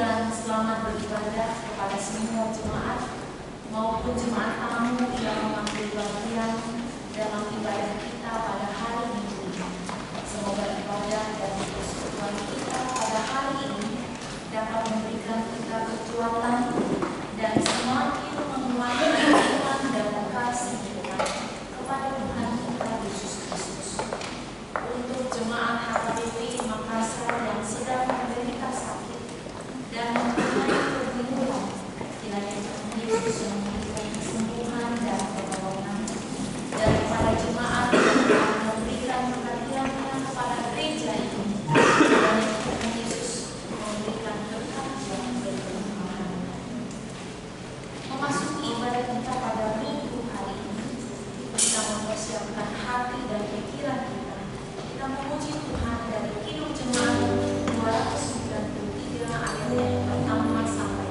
dan selamat beribadah kepada semua jemaat maupun jemaat tamu yang mengambil bagian dalam ibadah kita pada hari Minggu ini. Semoga ibadah dan persekutuan kita pada hari ini dapat memberikan kita kekuatan dan semakin menguatkan iman dan kasih kita kepada Tuhan kita Yesus Kristus. Untuk jemaat HKBP Makassar yang sedang menderita sakit dan mempunyai kebingungan, kiranya Tuhan Yesus yang memberikan kesembuhan dan pertolongan. Dan para jemaat yang akan memberikan perhatiannya kepada gereja ini, kiranya Tuhan Yesus memberikan berkat yang berlimpah. Memasuki ibadah kita pada Minggu hari ini, kita mempersiapkan hati dan pikiran kita. Kita memuji Tuhan dari Kidung Jemaat 293 ayat yang pertama sampai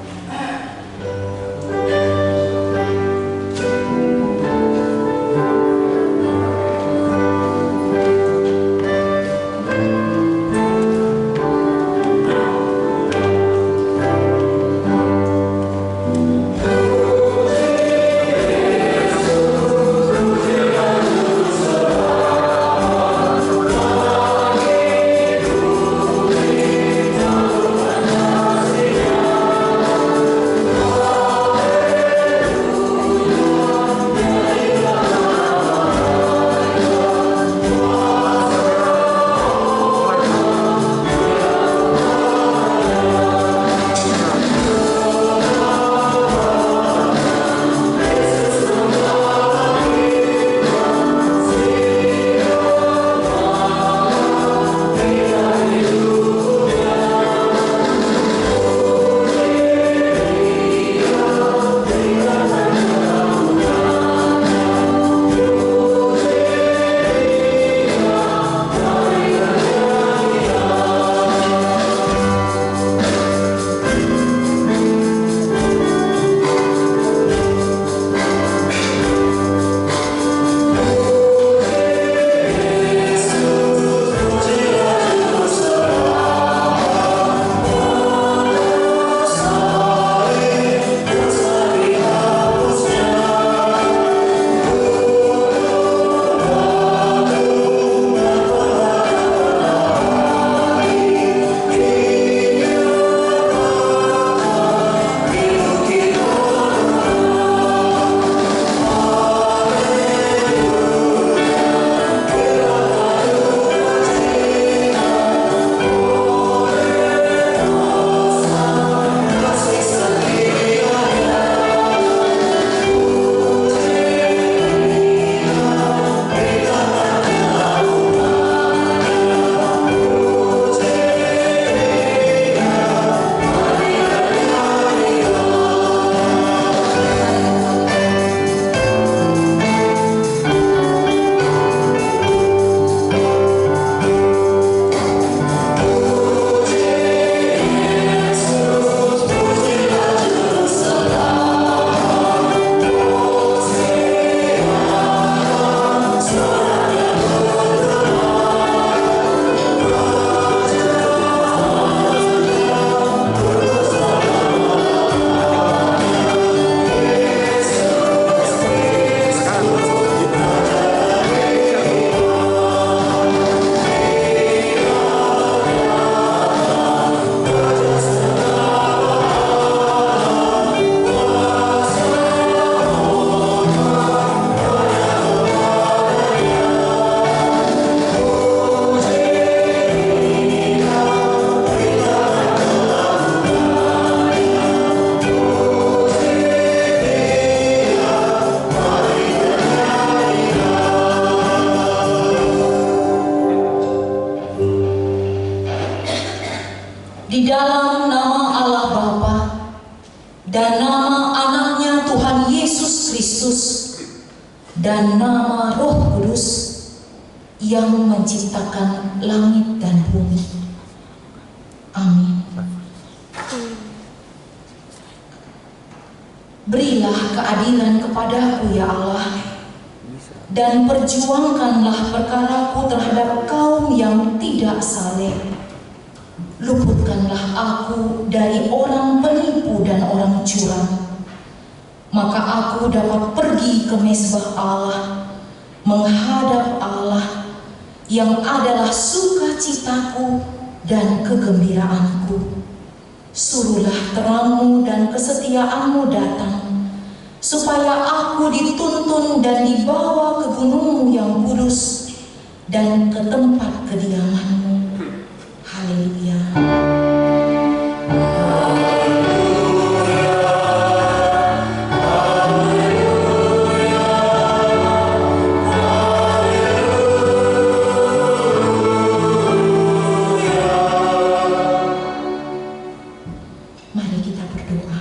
di dalam nama Allah Bapa dan nama anaknya Tuhan Yesus Kristus dan nama Roh Kudus yang menciptakan langit dan bumi. Amin. Berilah keadilan kepadaku ya Allah, dan perjuangkanlah perkaraku terhadap kaum yang tidak saleh. luputkanlah aku dari orang penipu dan orang curang, maka aku dapat pergi ke mezbah Allah, menghadap Allah yang adalah sukacitaku dan kegembiraanku. Suruhlah terangmu dan kesetiaanmu datang, supaya aku dituntun dan dibawa ke gunungmu yang kudus dan ke tempat kediamanmu. Haleluya. Mari kita berdoa.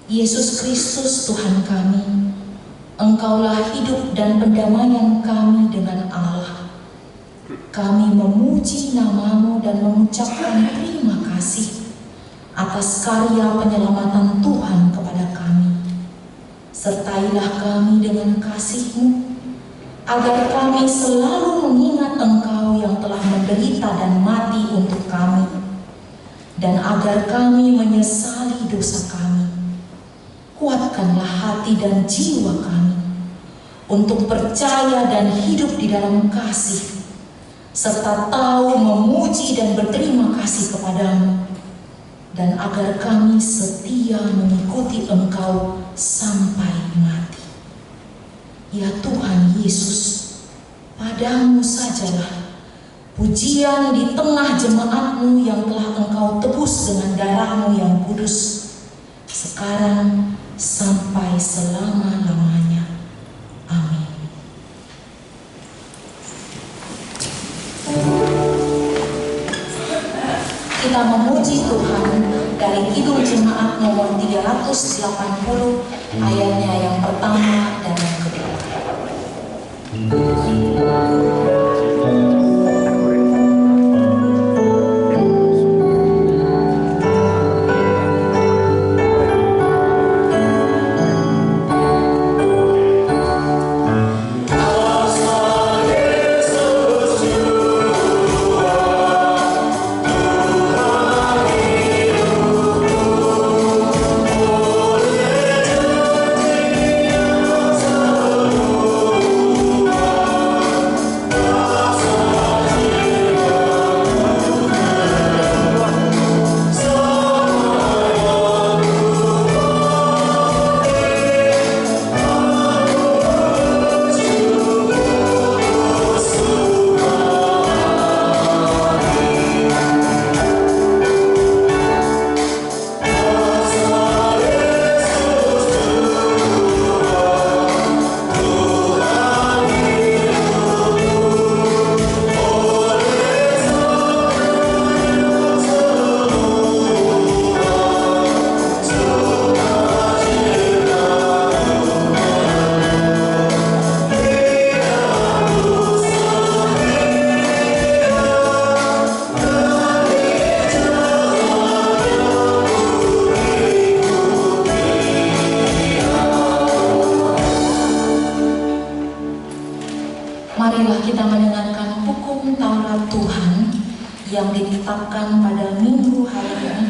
Yesus Kristus Tuhan kami, Engkaulah hidup dan pendamaian kami dengan Allah. Kami memuji nama-Mu dan mengucapkan terima kasih atas karya penyelamatan Tuhan kepada kami. Sertailah kami dengan kasih-Mu, agar kami selalu mengingat Engkau yang telah menderita dan mati untuk kami, dan agar kami menyesali dosa kami. Kuatkanlah hati dan jiwa kami untuk percaya dan hidup di dalam kasih, serta tahu memuji dan berterima kasih kepadamu, dan agar kami setia mengikuti Engkau sampai mati. Ya Tuhan Yesus, padamu sajalah pujian di tengah jemaat-Mu yang telah Engkau tebus dengan darah-Mu yang kudus, sekarang sampai selama-lamanya. Amin. Kita memuji Tuhan dari Kidung Jemaat nomor 380, ayatnya yang pertama dan yang kedua. Marilah kita mendengarkan hukum Taurat Tuhan yang ditetapkan pada minggu hari ini,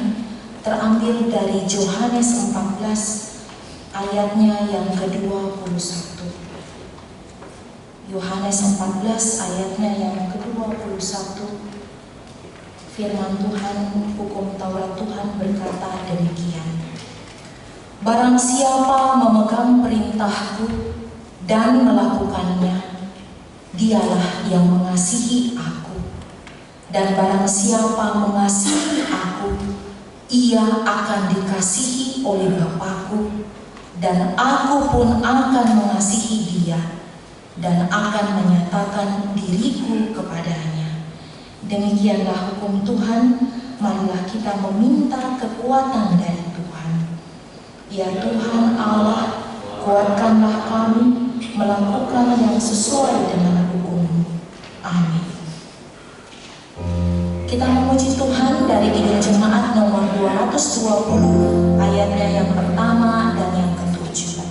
terambil dari Yohanes 14 ayatnya yang ke-21. Yohanes 14 ayatnya yang ke-21. Firman Tuhan, hukum Taurat Tuhan berkata demikian. Barang siapa memegang perintahku dan melakukannya, dialah yang mengasihi aku. Dan barang siapa mengasihi aku, ia akan dikasihi oleh Bapa-Ku, dan aku pun akan mengasihi dia, dan akan menyatakan diriku kepadanya. Demikianlah hukum Tuhan. Marilah kita meminta kekuatan dari Tuhan. Ya Tuhan Allah, kuatkanlah kami melakukan yang sesuai dengan hukum-Mu. Amin. Kita memuji Tuhan dari Kidung Jemaat nomor 220, ayatnya yang pertama dan yang ke-7.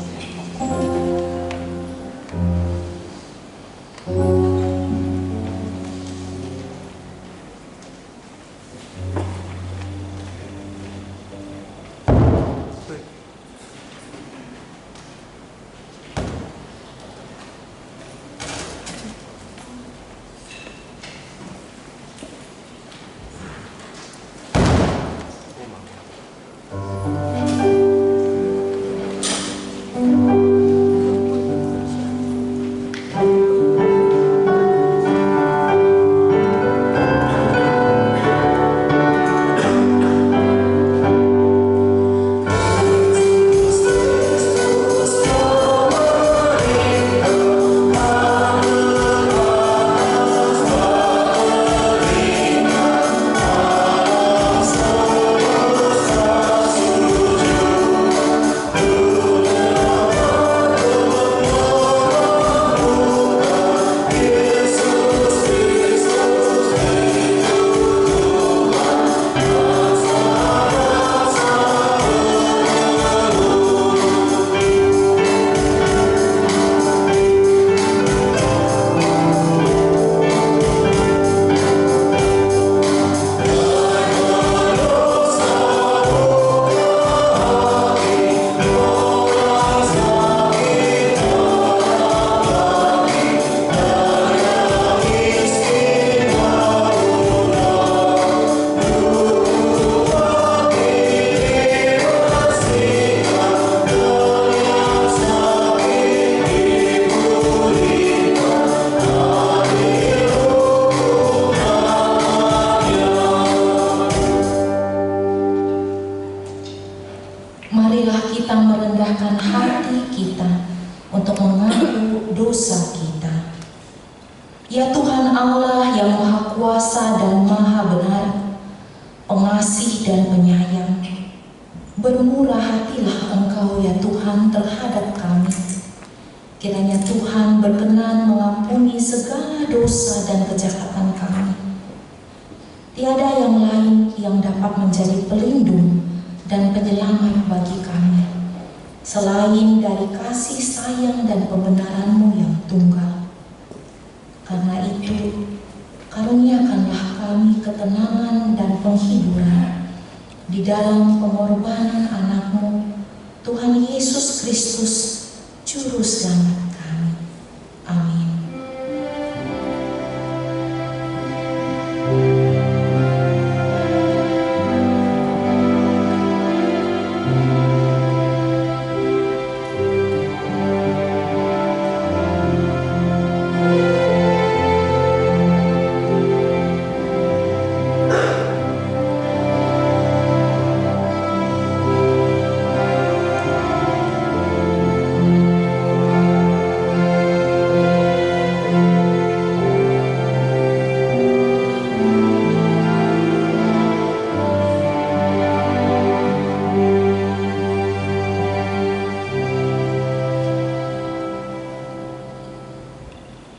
dosa kita. Ya Tuhan Allah yang Maha Kuasa dan Maha Benar, pengasih dan penyayang, bermurah hatilah Engkau ya Tuhan terhadap kami. Kiranya Tuhan berkenan mengampuni segala dosa dan kejahatan kami. Tiada yang lain yang dapat menjadi pelindung dan penyelamat bagi kami, selain dari kasih sayang dan pembenaran-Mu yang tunggal. Karena itu, karuniakanlah kami ketenangan dan penghiburan di dalam pengorbanan anak-Mu, Tuhan Yesus Kristus, Juru Selamat kami. Amin.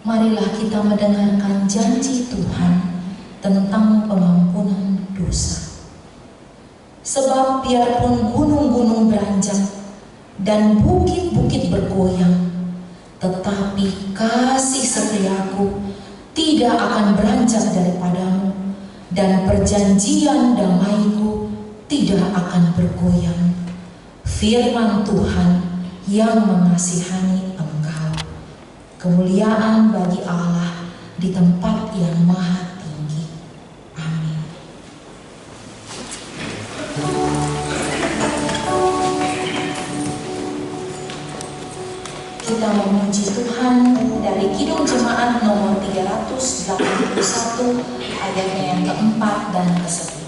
Marilah kita mendengarkan janji Tuhan tentang pengampunan dosa. Sebab biarpun gunung-gunung beranjak dan bukit-bukit bergoyang, tetapi kasih setiaku tidak akan beranjak daripadamu, dan perjanjian damaiku tidak akan bergoyang. Firman Tuhan yang mengasihani engkau. Kemuliaan bagi Allah di tempat yang maha tinggi. Amin. Kita memuji Tuhan dari Kidung Jemaat nomor 381 ayatnya yang keempat dan ke-10.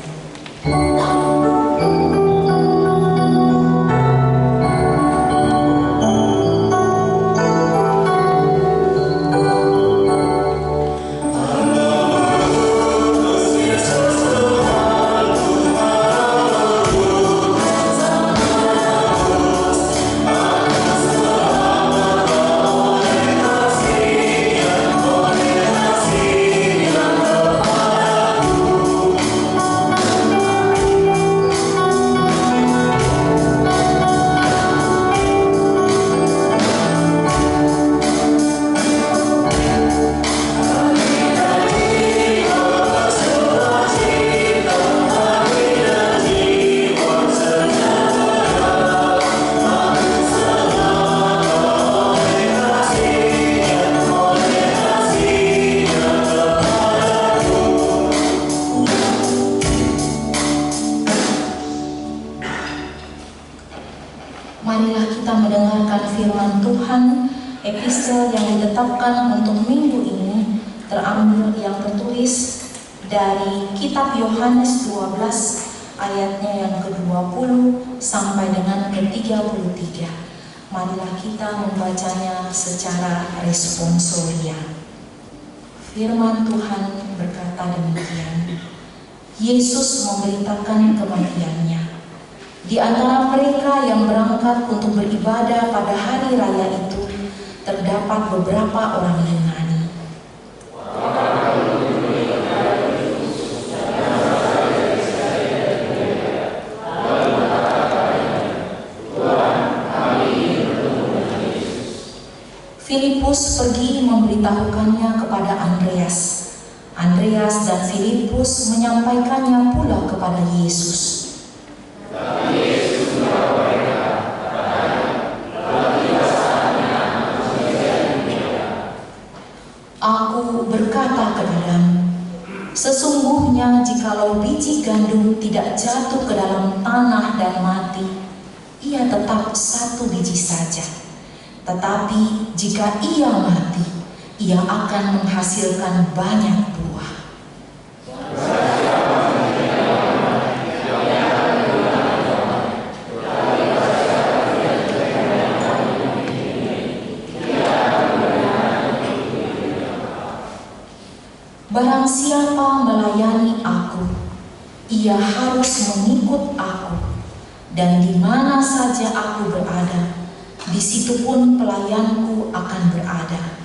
Marilah kita mendengarkan firman Tuhan. Epistel yang ditetapkan untuk minggu ini terambil yang tertulis dari kitab Yohanes 12 ayatnya yang ke-20 sampai dengan ke-33. Marilah kita membacanya secara responsoria. Firman Tuhan berkata demikian. Yesus memberitakan kematiannya. Di antara mereka yang berangkat untuk beribadah pada hari raya itu, terdapat beberapa orang Yunani. Filipus pergi memberitahukannya kepada Andreas. Andreas dan Filipus menyampaikannya pula kepada Yesus. Aku berkata kepadamu, sesungguhnya jikalau biji gandum tidak jatuh ke dalam tanah dan mati, ia tetap satu biji saja. Tetapi jika ia mati, ia akan menghasilkan banyak buah. Barang siapa melayani aku, ia harus mengikut aku, dan di mana saja aku berada, di situ pun pelayanku akan berada.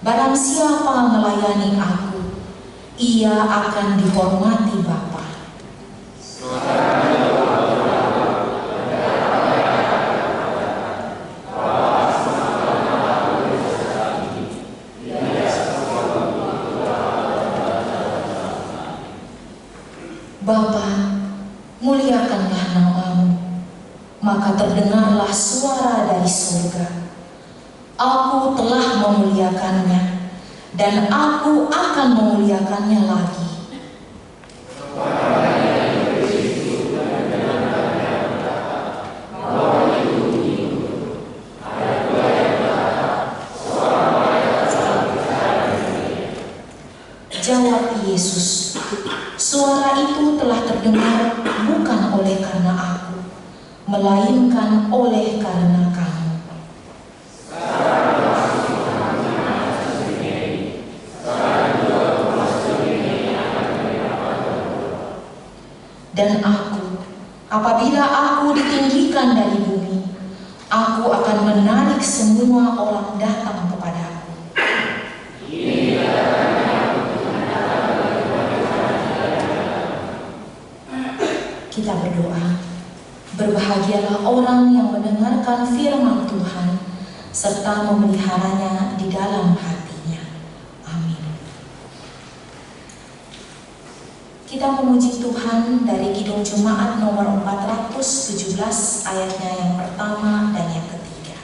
Barang siapa melayani aku, ia akan dihormati Bapa. Bapa, muliakanlah nama-Mu. Maka terdengarlah suara dari surga. Aku telah memuliakannya, dan aku akan memuliakannya lagi. Jawab Yesus, suara itu telah terdengar bukan oleh karena aku, melainkan oleh karena kamu. Dan aku, apabila aku ditinggikan dari bumi, aku akan menarik semua orang datang kepadaku. Kita berdoa. Berbahagialah orang yang mendengarkan firman Tuhan serta memeliharanya di dalam hatinya. Amin. Kita memuji Tuhan dari Kidung Jemaat nomor 417 ayatnya yang pertama dan yang ketiga.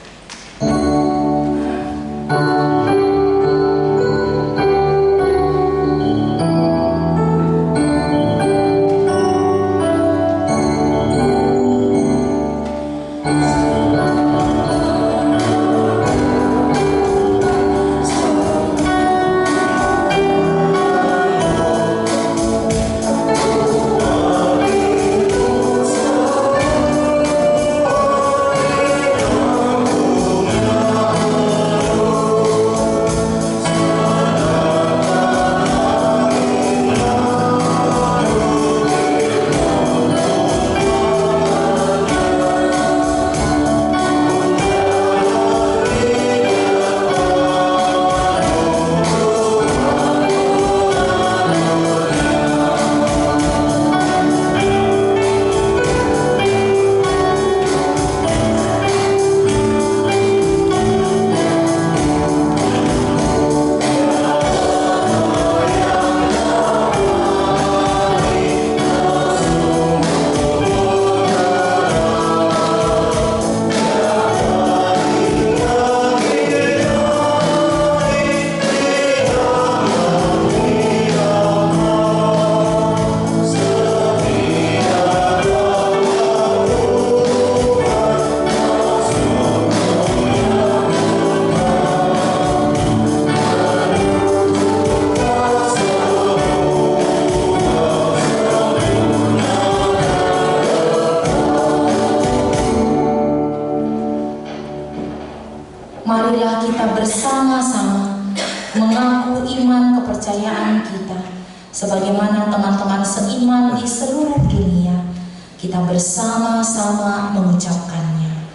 Marilah kita bersama-sama mengaku iman kepercayaan kita sebagaimana teman-teman seiman di seluruh dunia. Kita bersama-sama mengucapkannya.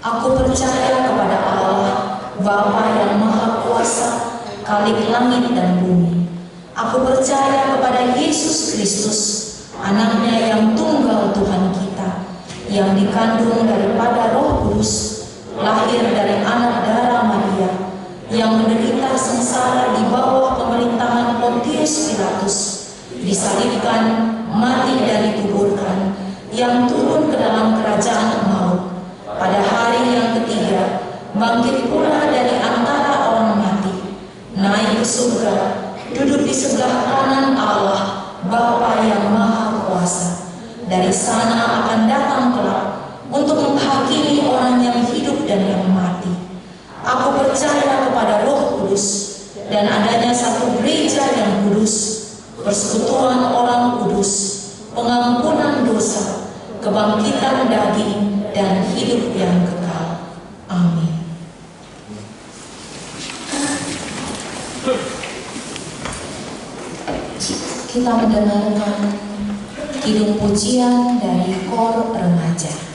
Aku percaya kepada Allah, Bapa yang Maha Kuasa, Khalik langit dan bumi. Aku percaya kepada Yesus Kristus, Anaknya yang tunggal Tuhan kita, yang dikandung daripada Roh Kudus, lahir dari anak darah Maria, yang menderita sengsara di bawah pemerintahan Pontius Pilatus, disalibkan, mati dan dikuburkan, yang turun ke dalam kerajaan maut, pada hari yang ketiga bangkit pula dari antara orang mati, naik ke surga, duduk di sebelah kanan Allah, Bapa yang Maha Kuasa. Dari sana akan datang kelak untuk menghakimi orang yang hidup dan yang mati. Aku percaya kepada Roh Kudus dan adanya satu gereja yang kudus, persekutuan orang kudus, pengampunan dosa, kebangkitan daging, dan hidup yang kekal. Amin. kita mendengarkan kidung pujian dari Kor Remaja.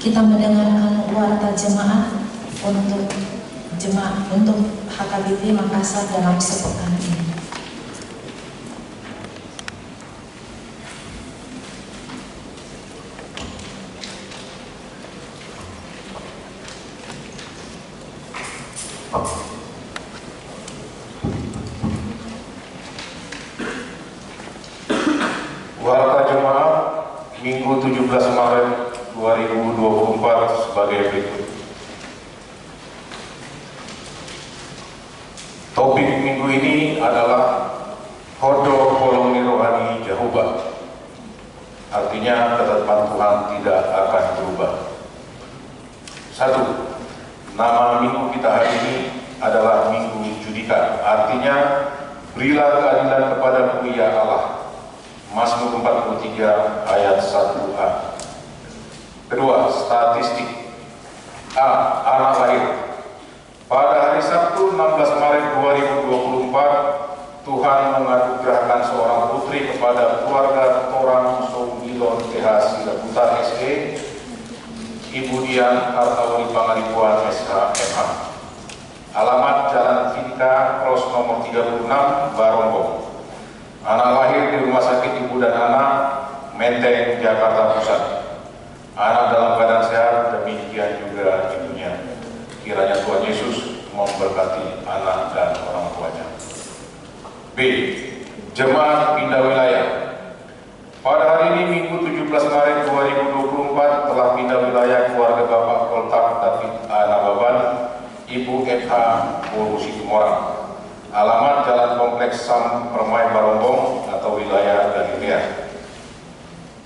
Kita mendengarkan warta jemaat untuk HKBP Makassar dalam sepekan ini. Warta jemaat Minggu 17 Maret 2024 sebagai berikut. Topik minggu ini adalah Hodo Kolongi Rohani Jehovah. Artinya ketetapan Tuhan tidak akan berubah. 1. Nama minggu kita hari ini adalah Minggu Judika. Artinya berilah keadilan kepadaku ya Allah. Mazmur 43 ayat 1a. Kedua, statistik. A. Anak lahir. Pada hari Sabtu 16 Maret 2024, Tuhan menganugerahkan seorang putri kepada keluarga Torang Soumilon TH Siraputar SE, Ibu Dian Hartawani Pangaribuan SHMH. Alamat Jalan Vinka, Kros nomor 36, Barongbong. Anak lahir di Rumah Sakit Ibu dan Anak, Menteng, Jakarta Pusat. Anak dalam keadaan sehat, demikian juga ibunya. Kiranya Tuhan Yesus memberkati anak dan orang tuanya. B. Jemaat pindah wilayah. Pada hari ini Minggu 17 Maret 2024 telah pindah wilayah keluarga Bapak Koltak David A. Nababan, Ibu FH Bolu Situmorang. Alamat Jalan Kompleks Sam Permai Barongbong atau wilayah Galilea.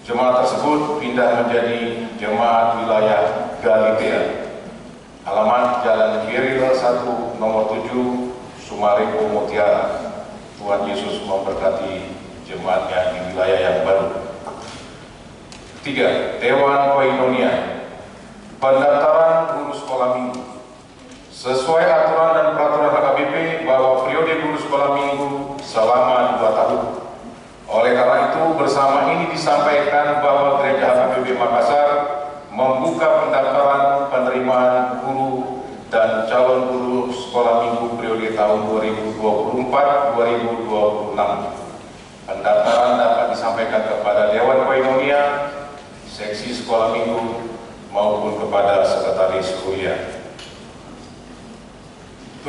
Jemaat tersebut pindah menjadi Jemaat Wilayah Galilea. Alamat Jalan Kiril 1 nomor 7 Sumareko Mutiara. Tuhan Yesus memberkati jemaatnya di wilayah yang baru. 3. Dewan Koinonia. Pendaftaran guru sekolah minggu. Sesuai aturan dan peraturan HKBP bahwa periode guru sekolah minggu selama 2 tahun. Oleh karena itu, bersama ini disampaikan bahwa Gereja HKBP Makassar membuka pendaftaran penerimaan guru dan calon guru sekolah minggu periode tahun 2024-2026. Pendaftaran dapat disampaikan kepada Dewan Koinonia, seksi sekolah minggu, maupun kepada sekretaris kuliah.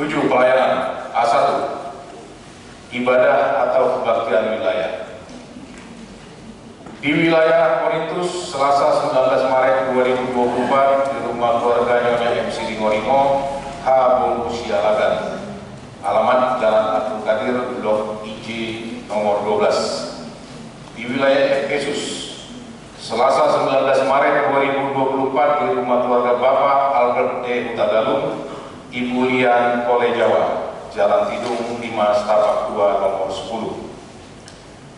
7. Pelayanan. A1. Ibadah atau kebaktian wilayah. Di wilayah Korintus, Selasa 19 Maret 2024 di rumah keluarga Nyonya MC Ringo H. Bung Sialagan. Alamat Jalan Abdul Kadir, Blok IJ nomor 12. Di wilayah Efesus, Selasa 19 Maret 2024 di rumah keluarga Bapak Albert E. Hutagalung, Ibu Lian Kole Jawa, Jalan Tidung 5 Setapak 2 nomor 10.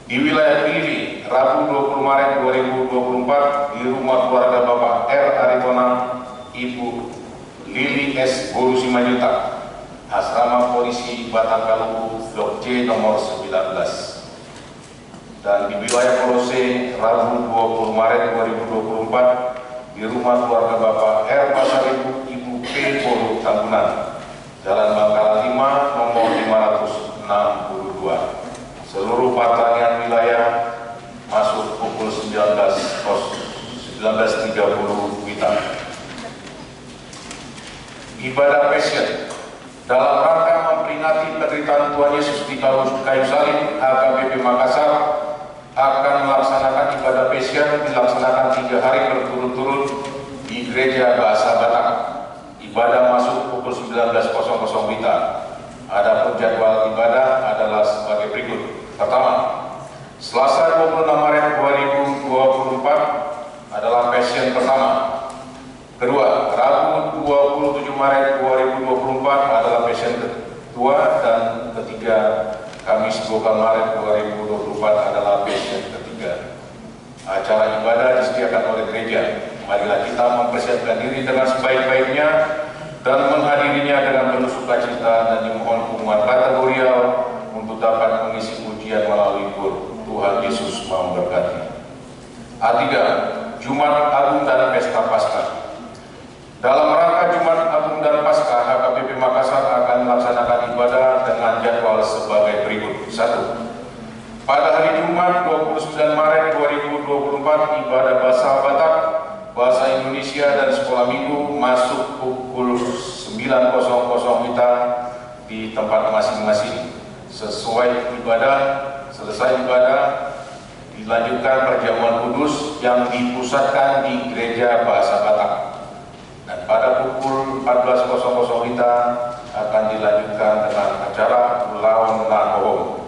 Di wilayah Pilih, Rabu 20 Maret 2024 di rumah keluarga Bapak R. Aritona, Ibu Lili S. Bolu Simanjuta, Asrama Polisi Batang Kaluku, Blok J nomor 19. Dan di wilayah Kolose, Rabu 20 Maret 2024 di rumah keluarga Bapak R. Pasaribu, Ibu P. Bolu Tambunan, Jalan Bangkalan 5 nomor 562. Seluruh pertanian wilayah masuk pukul 19.30 WITA. Ibadah Passion. Dalam rangka memperingati penderitaan Tuhan Yesus di kayu salib, HKBP Makassar akan melaksanakan ibadah Passion dilaksanakan 3 hari berturut-turut di Gereja Bahasa Batak. Ibadah masuk pukul 19.00 WITA. Adapun jadwal ibadah adalah sebagai berikut. Pertama, Selasa 26 Maret 2024 adalah Passion pertama. Kedua, Rabu 27 Maret 2024 adalah Passion kedua, dan ketiga, Kamis 12 Maret 2024 adalah Passion ketiga. Acara ibadah disediakan oleh gereja. Marilah kita mempersiapkan diri dengan sebaik-baiknya dan menghadirinya dengan penuh sukacita, dan dimohon hubungan kategorial untuk dapat mengisi ujian melalui kur. Tuhan Yesus memberkati. A3. Jumat Agung dan Pesta Paskah. Dalam rangka Jumat Agung dan Paskah, HKBP Makassar akan melaksanakan ibadah dengan jadwal sebagai berikut. 1. Pada hari Jumat 29 Maret 2024, ibadah bahasa Batak, bahasa Indonesia dan sekolah minggu masuk pukul 9.00 WITA di tempat masing-masing. Selesai ibadah dilanjutkan perjamuan kudus yang dipusatkan di gereja bahasa Batak. Dan pada pukul 14.00 WITA akan dilanjutkan dengan acara Lawan Nakohom.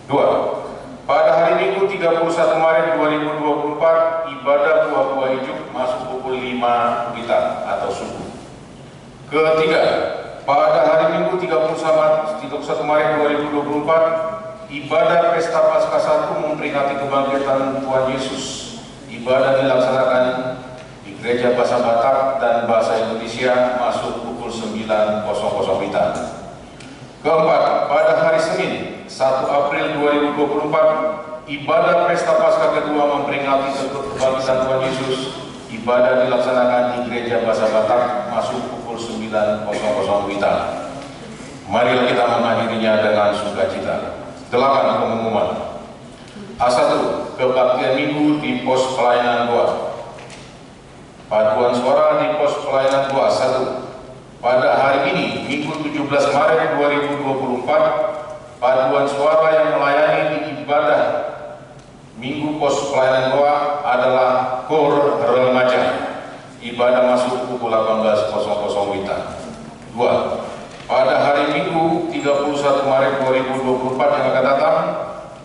2. Pada hari Minggu 31 Maret 2024, ibadah buah-buah hijau masuk pukul 5 WITA atau subuh. Ketiga, pada hari Minggu 31 Maret 2024, ibadah Pesta Paskah 1 memperingati kebangkitan Tuhan Yesus. Ibadah dilaksanakan di Gereja Bahasa Batak dan Bahasa Indonesia masuk pukul 9.00 WITA. Keempat, pada hari Senin 1 April 2024, ibadah Pesta Paskah kedua memperingati kebangkitan Tuhan Yesus. Ibadah dilaksanakan di Gereja Bahasa Batak masuk pukul 9.00 WITA. Marilah kita mengakhirinya dengan sukacita. 8. Pengumuman. A1. Kebaktian minggu di pos pelayanan Goa. Paduan suara di pos pelayanan Goa 1. Pada hari ini, Minggu 17 Maret 2024, paduan suara yang melayani di ibadah Minggu pos pelayanan Goa adalah KOR Remaja. Ibadah masuk pukul 18.00 WITA. 2. Pada hari Minggu 31 Maret 2024 yang akan datang,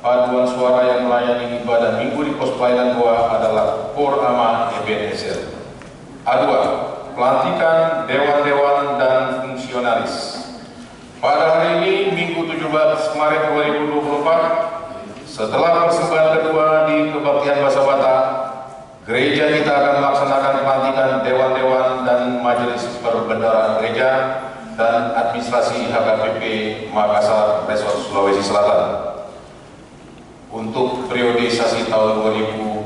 paduan suara yang melayani ibadah Minggu di pos pelayanan Goa adalah KOR AMA Ebenezer. A2. Pelantikan dewan-dewan dan fungsionaris. Pada hari ini, Minggu 17 Maret 2024, setelah persembahan kedua di Kebaktian Bahasa Batak, gereja kita akan melaksanakan pelantikan dewan-dewan dan majelis perbendaharaan gereja dan administrasi HKBP Makassar Resort Sulawesi Selatan untuk periodisasi tahun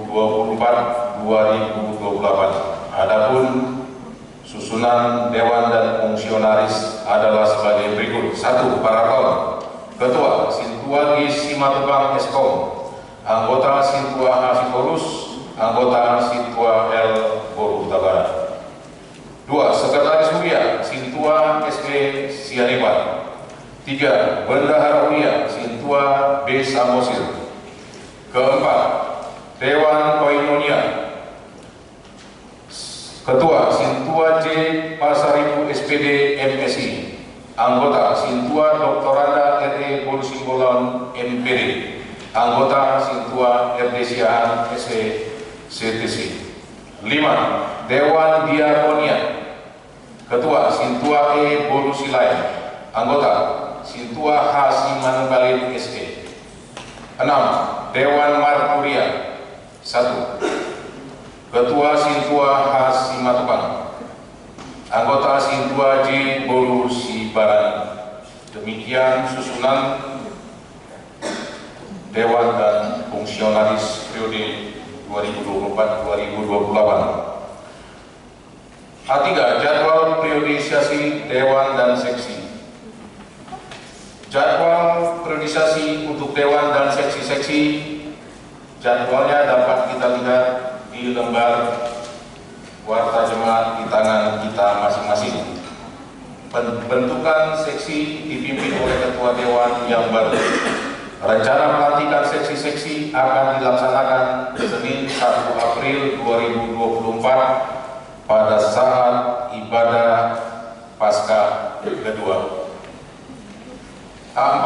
2024-2028. Adapun susunan dewan dan fungsionaris adalah sebagai berikut. 1. Paraton. Ketua Sintua G. Simatupang Eskom. Anggota Sintua Hasitorus. Anggota Sintua L. Boru Tabara. 2. Sekretaris Mulia Sintua SB Siariban. 3. Bendahara Mulia Sintua B. Samosir. Keempat, Dewan Koinonia. Ketua Sintua J. Pasaribu SPD MSI. Anggota Sintua Dr. Randa RE Borusimbolon MPD. Anggota Sintua RD Siahan SE CTC. 5. Dewan Diakonia. Ketua Sintua E. Borusilai. Anggota Sintua H. Simanunggalin SE. 6. Dewan Marturia. 1. Ketua Sintua H. Simatupang. Anggota Sintua J. Boru Sibarani. Demikian susunan Dewan dan Fungsionaris periode 2024-2028. A3. Jadwal periodisasi Dewan dan Seksi. Jadwal periodisasi untuk Dewan dan Seksi-seksi, jadwalnya dapat kita lihat di lembar warta jemaat di tangan kita masing-masing. Bentukan seksi dipimpin oleh Ketua Dewan yang baru. Rencana pelantikan seksi-seksi akan dilaksanakan Senin 1 April 2024 pada saat ibadah Paskah kedua. A4.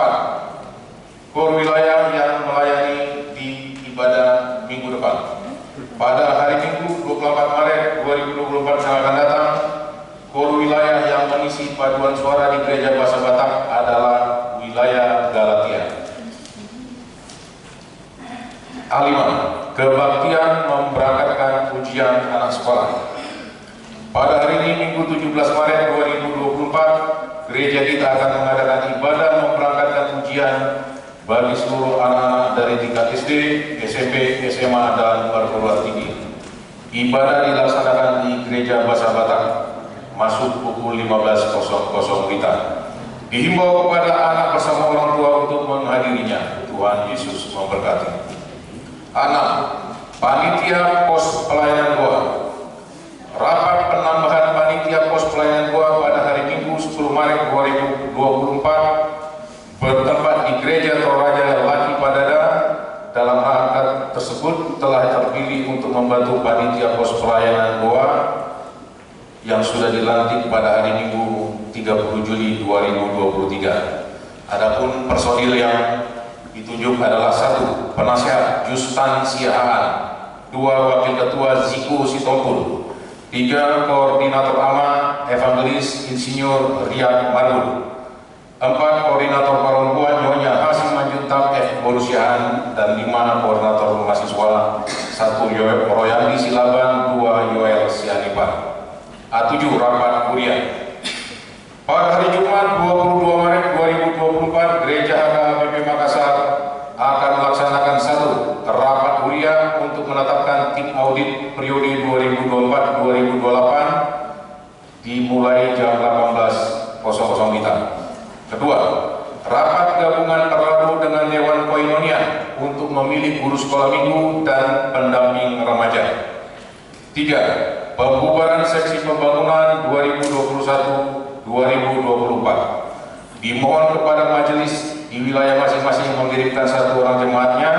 KOR wilayah yang melayani di ibadah minggu depan. Pada hari Minggu 24 Maret 2024 yang akan datang, KOR wilayah yang mengisi paduan suara di Gereja Bahasa Batak adalah wilayah Galatia. A5. Kebaktian memberangkatkan ujian anak sekolah. Pada hari ini Minggu 17 Maret 2024, gereja kita akan mengadakan ibadah memberangkatkan ujian bagi seluruh anak-anak dari tingkat SD, SMP, SMA, dan perguruan tinggi. Ibadah dilaksanakan di Gereja Bahasa Batak. masuk pukul 15.00 WITA. Dihimbau kepada anak bersama orang tua untuk menghadirinya. Tuhan Yesus memberkati. 6. Panitia Pos Pelayanan Doa. Rapat penambahan panitia pos pelayanan doa pada hari Minggu 10 Maret 2024 bertempat di Gereja Toraja Laki Padada. Dalam hal tersebut telah terpilih untuk membantu panitia pos pelayanan doa yang sudah dilantik pada hari Minggu 30 Juli 2023. Adapun personil yang ditunjuk adalah 1. Penasihat Justan Siahaan, 2. Wakil Ketua Ziko Sitompul, 3. Koordinator AMA Evangelis Insinyur Riyad Marbun, 4. Koordinator perempuan Nyonya Hasim Manjuntak F. Borusiahan, dan 5. Koordinator mahasiswa 1. Royandi Silaban, 2. Yoel Sianipan. 7. Rapat kuliah. Pada hari Jumat 22 Maret 2024, Gereja HKBP Makassar akan melaksanakan 1. Rapat kuliah untuk menetapkan tim audit periode 2024-2028 dimulai jam 18.00 WITA. 2. Rapat gabungan terpadu dengan Dewan Koinonia untuk memilih guru sekolah minggu dan pendamping remaja. 3. Pembubaran seksi pembangunan 2021-2024. Dimohon kepada majelis di wilayah masing-masing mengirimkan 1 orang jemaatnya.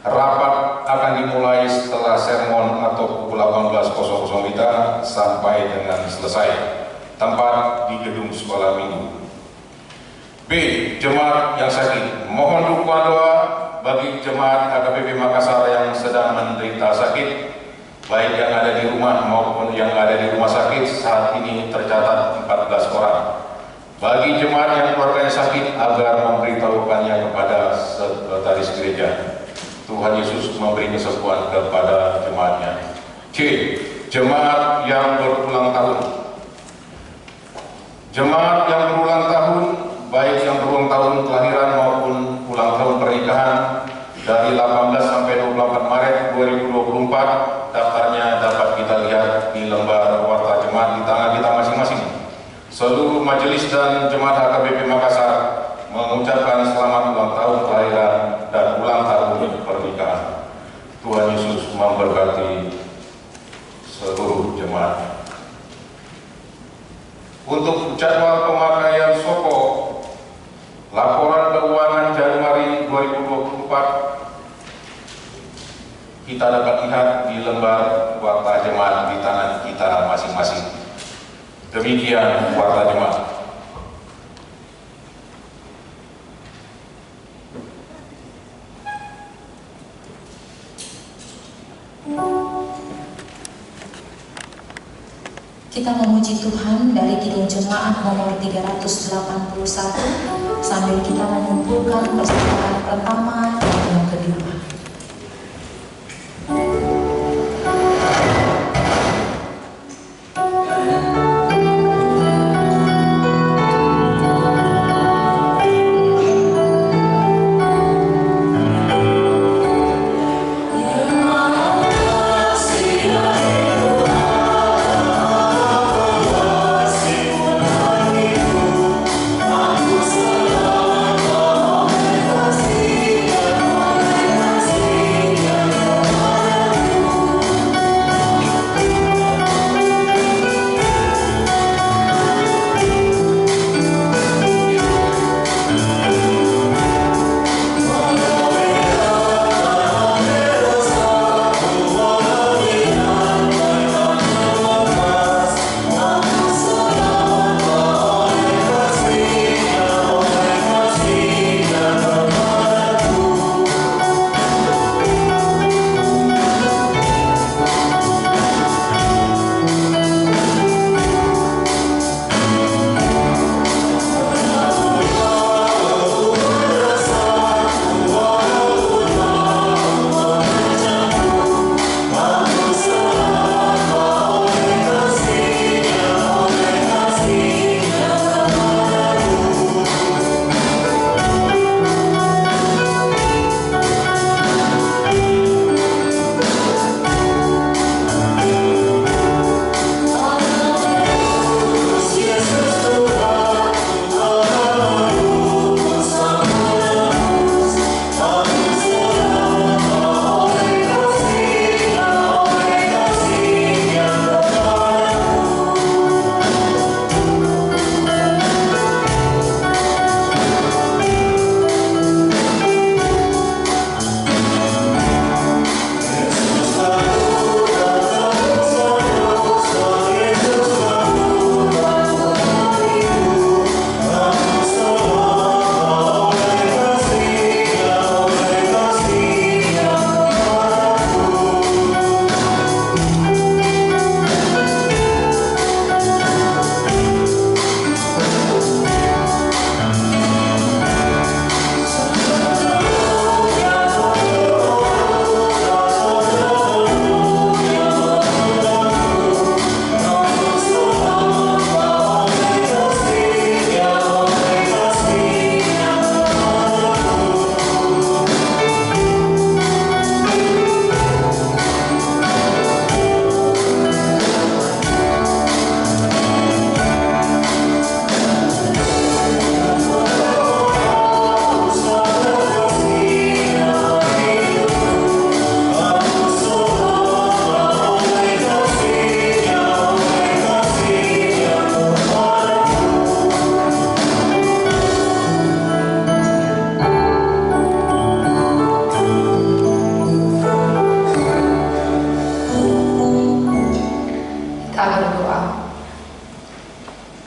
Rapat akan dimulai setelah sermon atau pukul 18.00 WITA sampai dengan selesai. Tempat di gedung sekolah minggu. B. Jemaat yang sakit. Mohon dukungan doa bagi jemaat HKBP Makassar yang sedang menderita sakit, baik yang ada di rumah maupun yang ada di rumah sakit. Saat ini tercatat 14 orang. Bagi jemaat yang keluarganya sakit, agar memberitahukannya kepada sekretaris gereja. Tuhan Yesus memberi kesembuhan kepada jemaatnya. C. Jemaat yang berulang tahun. Jemaat yang berulang tahun, baik yang berulang tahun kelahiran maupun ulang tahun pernikahan, dari 18 sampai 24 Maret 2024, daftarnya dapat kita lihat di lembar warta jemaat di tangan kita masing-masing. Seluruh majelis dan jemaat HKBP Makassar mengucapkan selamat ulang tahun kelahiran dan ulang tahun pernikahan. Tuhan Yesus memberkati seluruh jemaat. Untuk jadwal pemakaian soko laporan keuangan Januari 2024 kita dapat lihat di lembar warta jemaat di tangan kita masing-masing. Demikian warta jemaat. Kita memuji Tuhan dari Kidung Jemaat nomor 381 sambil kita mengumpulkan persaudaraan pertama dan yang kedua. Aku selalu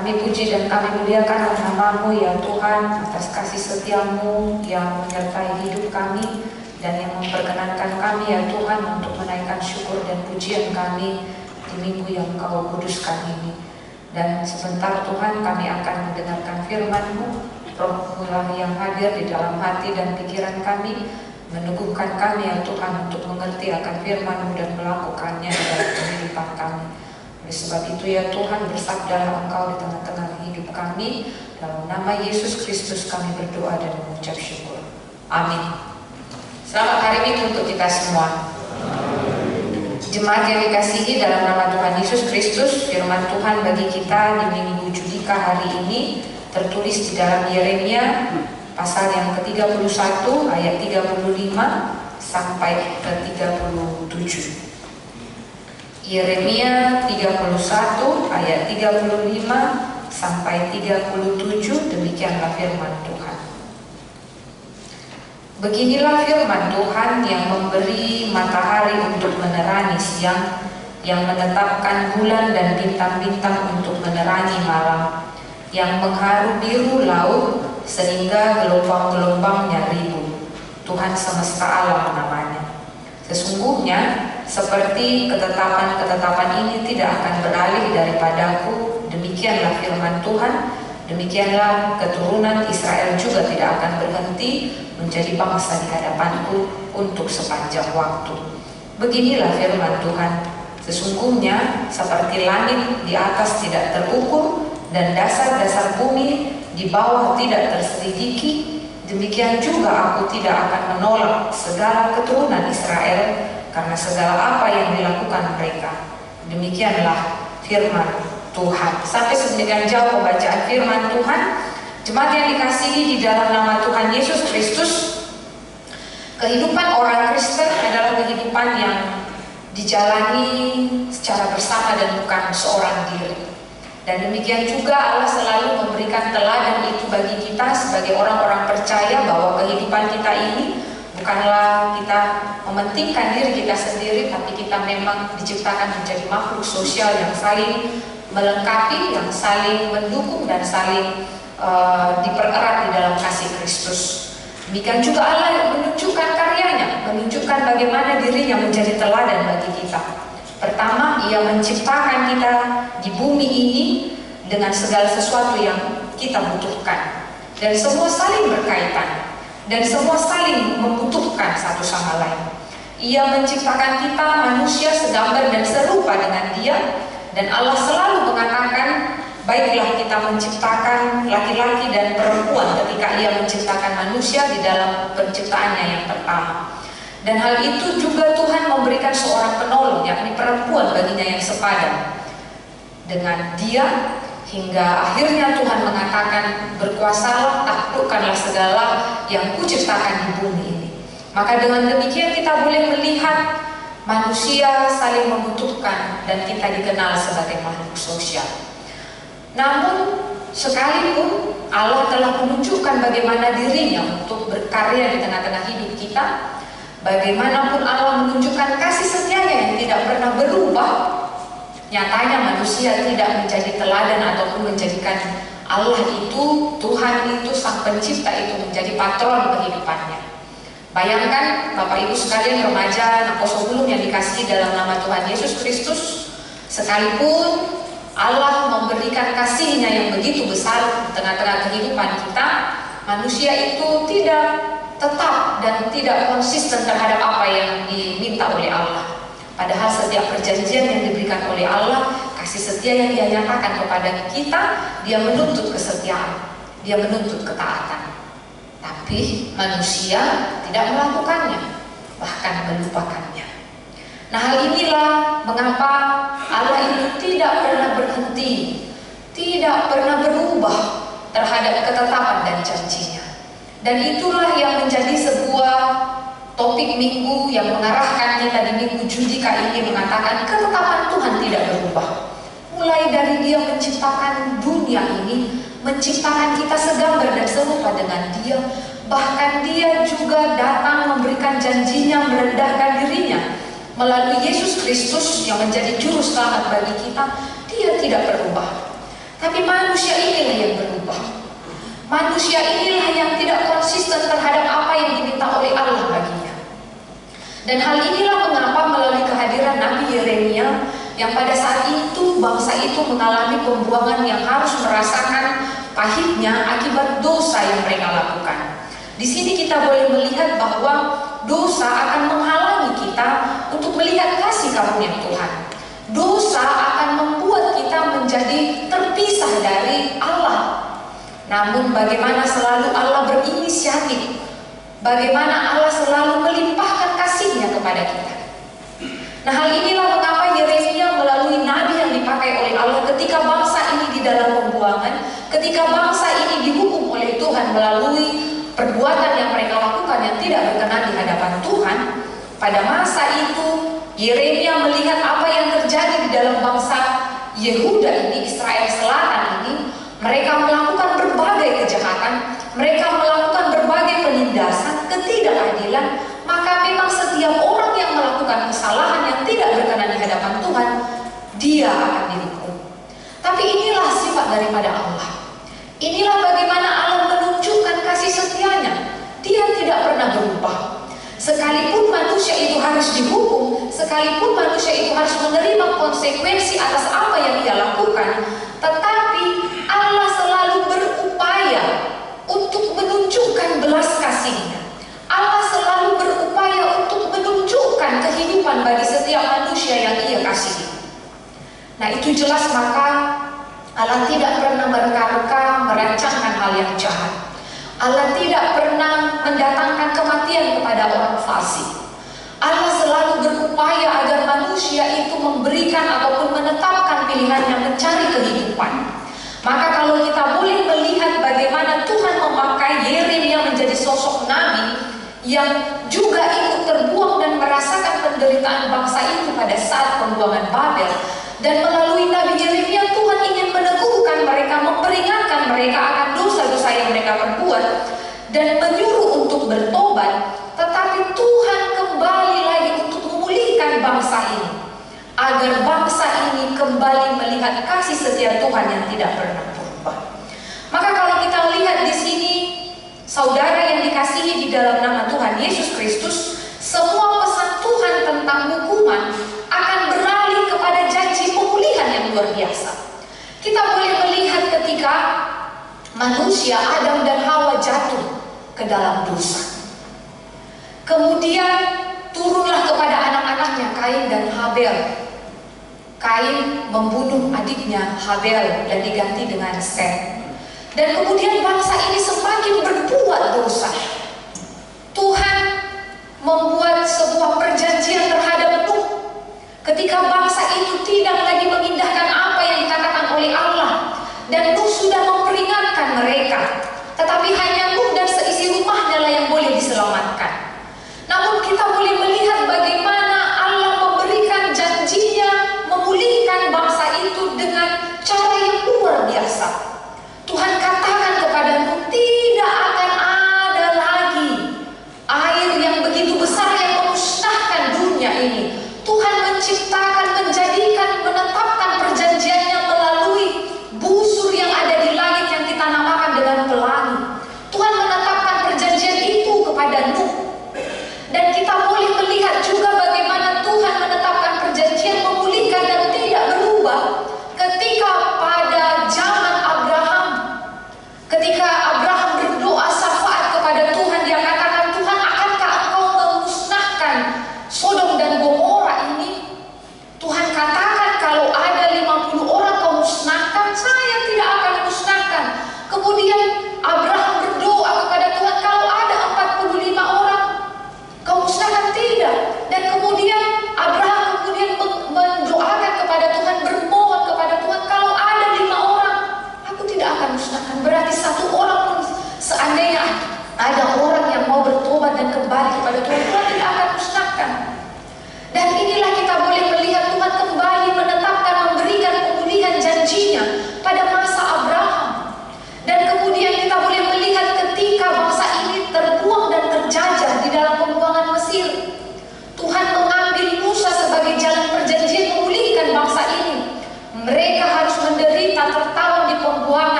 Kami puji dan kami muliakan nama-Mu ya Tuhan, atas kasih setia-Mu yang menyertai hidup kami dan yang memperkenankan kami ya Tuhan untuk menaikkan syukur dan pujian kami di minggu yang Kau kuduskan ini. Dan sebentar Tuhan kami akan mendengarkan firman-Mu, Roh-Mu yang hadir di dalam hati dan pikiran kami, meneguhkan kami ya Tuhan untuk mengerti akan firman-Mu dan melakukannya di dalam kehidupan kami. Oleh sebab itu ya Tuhan, bersabdalah Engkau di tengah-tengah hidup kami. Dalam nama Yesus Kristus kami berdoa dan mengucap syukur. Amin. Selamat hari Minggu untuk kita semua. Jemaat yang dikasihi dalam nama Tuhan Yesus Kristus, firman Tuhan bagi kita di Minggu Judika hari ini tertulis di dalam Yeremia pasal yang ke-31 ayat 35 sampai ke-37. Yeremia 31 ayat 35 sampai 37, demikianlah firman Tuhan. Beginilah firman Tuhan yang memberi matahari untuk menerangi siang, yang menetapkan bulan dan bintang-bintang untuk menerangi malam, yang mengharu biru laut sehingga gelombang-gelombangnya ribu. Tuhan semesta alam namanya. Sesungguhnya seperti ketetapan-ketetapan ini tidak akan beralih daripadaku, demikianlah firman Tuhan, demikianlah keturunan Israel juga tidak akan berhenti menjadi bangsa di hadapanku untuk sepanjang waktu. Beginilah firman Tuhan, sesungguhnya seperti langit di atas tidak terukur dan dasar-dasar bumi di bawah tidak terselidiki, demikian juga aku tidak akan menolak segala keturunan Israel karena segala apa yang dilakukan mereka. Demikianlah firman Tuhan. Sampai sedemikian jauh pembacaan firman Tuhan. Jemaat yang dikasihi di dalam nama Tuhan Yesus Kristus, kehidupan orang Kristen adalah kehidupan yang dijalani secara bersama dan bukan seorang diri. Dan demikian juga Allah selalu memberikan teladan itu bagi kita sebagai orang-orang percaya bahwa kehidupan kita ini bukanlah kita mementingkan diri kita sendiri, tapi kita memang diciptakan menjadi makhluk sosial yang saling melengkapi, yang saling mendukung dan saling dipererat di dalam kasih Kristus. Demikian juga Allah menunjukkan karyanya, menunjukkan bagaimana dirinya menjadi teladan bagi kita. Pertama, Ia menciptakan kita di bumi ini dengan segala sesuatu yang kita butuhkan, dan semua saling berkaitan. Dan semua saling membutuhkan satu sama lain. Ia menciptakan kita manusia segambar dan serupa dengan Dia. Dan Allah selalu mengatakan, baiklah kita menciptakan laki-laki dan perempuan ketika Ia menciptakan manusia di dalam penciptaannya yang pertama. Dan hal itu juga Tuhan memberikan seorang penolong, yakni perempuan baginya yang sepadan dengan Dia. Hingga akhirnya Tuhan mengatakan, berkuasalah, taklukkanlah segala yang kuciptakan di bumi ini. Maka dengan demikian kita boleh melihat manusia saling membutuhkan dan kita dikenal sebagai makhluk sosial. Namun sekalipun Allah telah menunjukkan bagaimana dirinya untuk berkarya di tengah-tengah hidup kita, bagaimanapun Allah menunjukkan kasih setianya yang tidak pernah berubah, nyatanya manusia tidak menjadi teladan ataupun menjadikan Allah itu, Tuhan itu, Sang Pencipta itu menjadi patron kehidupannya. Bayangkan Bapak Ibu sekalian, remaja Nakoso Bulung yang dikasihi dalam nama Tuhan Yesus Kristus, sekalipun Allah memberikan kasih-Nya yang begitu besar di tengah-tengah kehidupan kita, manusia itu tidak tetap dan tidak konsisten terhadap apa yang diminta oleh Allah. Padahal setiap perjanjian yang diberikan oleh Allah, kasih setia yang Dia nyatakan kepada kita, Dia menuntut kesetiaan, Dia menuntut ketaatan. Tapi manusia tidak melakukannya, bahkan melupakannya. Nah, hal inilah mengapa Allah itu tidak pernah berhenti, tidak pernah berubah terhadap ketetapan dan janjinya. Dan itulah yang menjadi sebuah topik minggu yang mengarahkan kita di Minggu Judika ini, mengatakan ketetapan Tuhan tidak berubah. Mulai dari Dia menciptakan dunia ini, menciptakan kita segambar dan serupa dengan Dia, bahkan Dia juga datang memberikan janjinya, merendahkan dirinya melalui Yesus Kristus yang menjadi juru selamat bagi kita. Dia tidak berubah. Tapi manusia inilah yang berubah. Manusia inilah yang tidak konsisten terhadap apa yang diminta oleh Allah baginya. Dan hal inilah mengapa melalui kehadiran Nabi Yeremia yang pada saat itu bangsa itu mengalami pembuangan yang harus merasakan pahitnya akibat dosa yang mereka lakukan. Di sini kita boleh melihat bahwa dosa akan menghalangi kita untuk melihat kasih karunia Tuhan. Dosa akan membuat kita menjadi terpisah dari Allah. Namun bagaimana selalu Allah berinisiatif, bagaimana Allah selalu melimpahkan kasih-Nya kepada kita. Nah, hal inilah mengapa Yeremia melalui nabi yang dipakai oleh Allah ketika bangsa ini di dalam pembuangan, ketika bangsa ini dihukum oleh Tuhan melalui perbuatan yang mereka lakukan yang tidak berkenan di hadapan Tuhan. Pada masa itu Yeremia melihat apa yang terjadi di dalam bangsa Yehuda ini, Israel Selatan ini. Mereka melakukan berbagai kejahatan, mereka melakukan berbagai penindasan, ketidakadilan. Maka memang setiap orang yang melakukan kesalahan yang tidak berkenan di hadapan Tuhan, dia akan dihukum. Tapi inilah sifat daripada Allah. Inilah bagaimana Allah menunjukkan kasih setia-Nya. Dia tidak pernah berubah. Sekalipun manusia itu harus dihukum, sekalipun manusia itu harus menerima konsekuensi atas apa yang dia lakukan, tetapi Allah selalu berupaya untuk menunjukkan belas kasih-Nya. Allah selalu berupaya untuk menunjukkan kehidupan bagi setiap manusia yang Ia kasihi. Nah, itu jelas maka Allah tidak pernah mereka-reka merancangkan hal yang jahat. Allah tidak pernah mendatangkan kematian kepada orang fasik. Allah selalu berupaya agar manusia itu memberikan ataupun menetapkan pilihannya mencari kehidupan. Maka kalau kita boleh melihat bagaimana Tuhan memakai Yeremia menjadi sosok nabi yang juga ikut terbuang dan merasakan penderitaan bangsa itu pada saat pembuangan Babel, dan melalui Nabi Yeremia Tuhan ingin meneguhkan mereka, memperingatkan mereka akan dosa-dosa yang mereka perbuat dan menyuruh untuk bertobat. Tetapi Tuhan kembali lagi untuk memulihkan bangsa ini agar bangsa ini kembali melihat kasih setia Tuhan yang tidak pernah berubah. Maka kalau kita lihat di sini, saudara yang dikasihi di dalam nama Tuhan Yesus Kristus, semua pesan Tuhan tentang hukuman akan beralih kepada janji pemulihan yang luar biasa. Kita boleh melihat ketika manusia Adam dan Hawa jatuh ke dalam dosa. Kemudian turunlah kepada anak-anaknya Kain dan Habel. Kain membunuh adiknya Habel dan diganti dengan Set. Dan kemudian bangsa ini semakin berbuat dosa. Tuhan membuat sebuah perjanjian terhadap Nuh. Ketika bangsa itu tidak lagi mengindahkan apa yang dikatakan oleh Allah, dan Nuh sudah memperingatkan mereka, tetapi hanya Nuh dan seisi rumahnya lah yang boleh diselamatkan. Namun kita boleh melihat bagaimana Allah memberikan janjinya memulihkan bangsa itu dengan cara yang luar biasa. Tuhan katakan kepada Nuh, tidak akan ada lagi air yang begitu besar yang memusnahkan dunia ini. Tuhan menciptakan, menetapkan perjanjiannya melalui busur yang ada di langit yang kita namakan dengan pelangi. Tuhan menetapkan perjanjian itu kepada Nuh. Dan kita boleh melihat juga bagaimana Tuhan menetapkan perjanjian memulihkan dan tidak berubah ketika pada zaman Abraham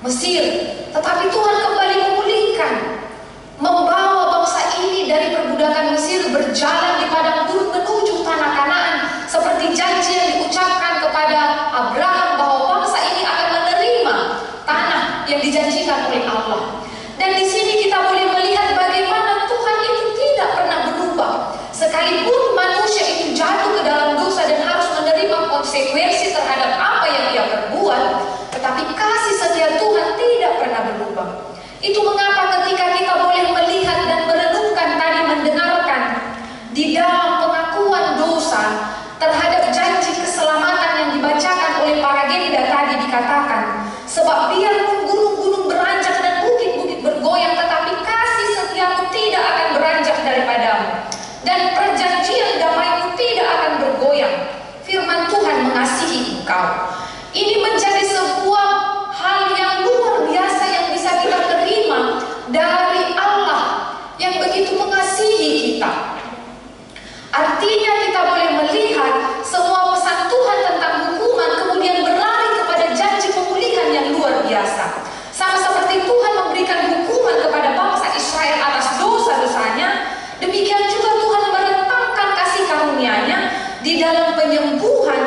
Mesir, tetapi Tuhan kembali memulihkan, membawa bangsa ini dari perbudakan Mesir berjalan di padang gurun menuju tanah Kanaan, seperti janji yang diucapkan kepada Abraham bahwa bangsa ini akan menerima tanah yang dijanjikan oleh Allah. Dan di sini kita boleh melihat bagaimana Tuhan itu tidak pernah berubah, sekalipun manusia itu jatuh ke dalam dosa dan harus menerima konsekuensi terhadap apa yang ia perbuat, tetapi kasih setia Tuhan tidak pernah berubah. Itu mengapa ketika kita boleh melihat dan merenungkan tadi, mendengarkan di dalam pengakuan dosa terhadap janji keselamatan yang dibacakan oleh para Genida tadi dikatakan, sebab biarpun gunung-gunung beranjak dan bukit-bukit bergoyang, tetapi kasih setiamu tidak akan beranjak daripadamu, dan perjanjian damaimu tidak akan bergoyang. Firman Tuhan mengasihi engkau. Ini menjadi sebuah hal yang luar biasa yang bisa kita terima dari Allah yang begitu mengasihi kita. Artinya kita boleh melihat semua pesan Tuhan tentang hukuman kemudian berlari kepada janji pemulihan yang luar biasa. Sama seperti Tuhan memberikan hukuman kepada bangsa Israel atas dosa-dosanya, demikian juga Tuhan merentangkan kasih karunia-Nya di dalam penyembuhan,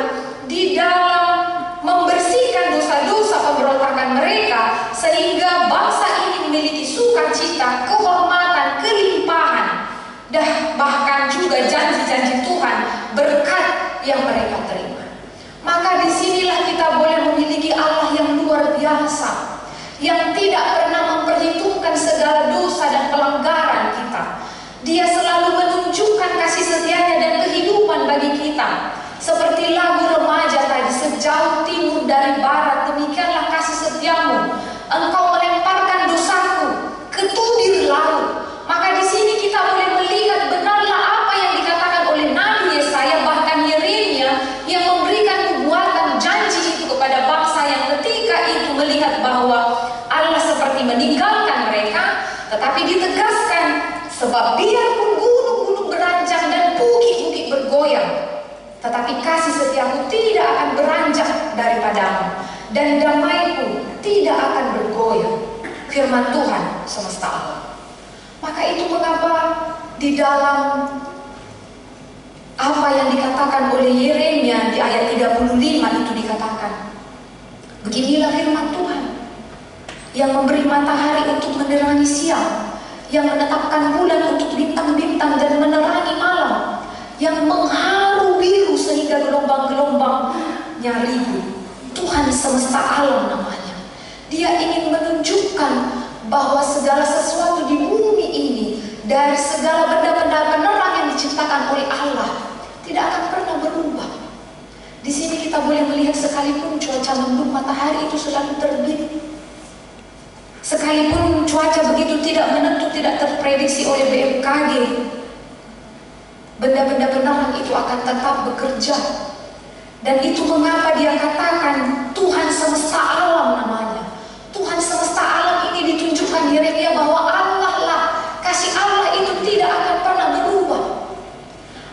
di dalam membersihkan dosa-dosa pemberontakan mereka, sehingga bangsa ini memiliki sukacita, kehormatan, kelimpahan, dan bahkan juga janji-janji Tuhan, berkat yang mereka terima. Maka disinilah kita boleh memiliki Allah yang luar biasa, yang tidak pernah memperhitungkan segala dosa dan pelanggaran kita. Dia selalu menunjukkan kasih setianya dan kehidupan bagi kita. Seperti lagu remaja tadi, sejauh timur dari barat, demikianlah kasih setiamu. Engkau melemparkan dosaku ke tubir laut. Maka di sini kita boleh melihat benarlah apa yang dikatakan oleh Nabi Yesaya, bahkan Yeremia, yang memberikan nubuatan janji itu kepada bangsa yang ketika itu melihat bahwa Allah seperti meninggalkan mereka, tetapi ditegaskan, sebab biarpun gunung-gunung beranjak dan bukit-bukit bergoyang, tetapi kasih setiamu tidak akan beranjak daripadamu, dan damaiku tidak akan bergoyang. Firman Tuhan semesta alam. Maka itu mengapa di dalam apa yang dikatakan oleh Yeremia di ayat 35 itu dikatakan, beginilah firman Tuhan yang memberi matahari untuk menerangi siang, yang menetapkan bulan untuk bintang-bintang dan menerangi malam, yang mengharu biru sehingga gelombang-gelombangnya ribu. Tuhan semesta alam namanya. Dia ingin menunjukkan bahwa segala sesuatu di bumi ini, dari segala benda-benda penerang yang diciptakan oleh Allah, tidak akan pernah berubah. Di sini kita boleh melihat sekalipun cuaca mendung, matahari itu selalu terbit. Sekalipun cuaca begitu tidak menentu, tidak terprediksi oleh BMKG, benda-benda penerang itu akan tetap bekerja. Dan itu mengapa dia katakan Tuhan semesta alam namanya. Tuhan semesta alam ini ditunjukkan Yeremia bahwa Allah lah, kasih Allah itu tidak akan pernah berubah.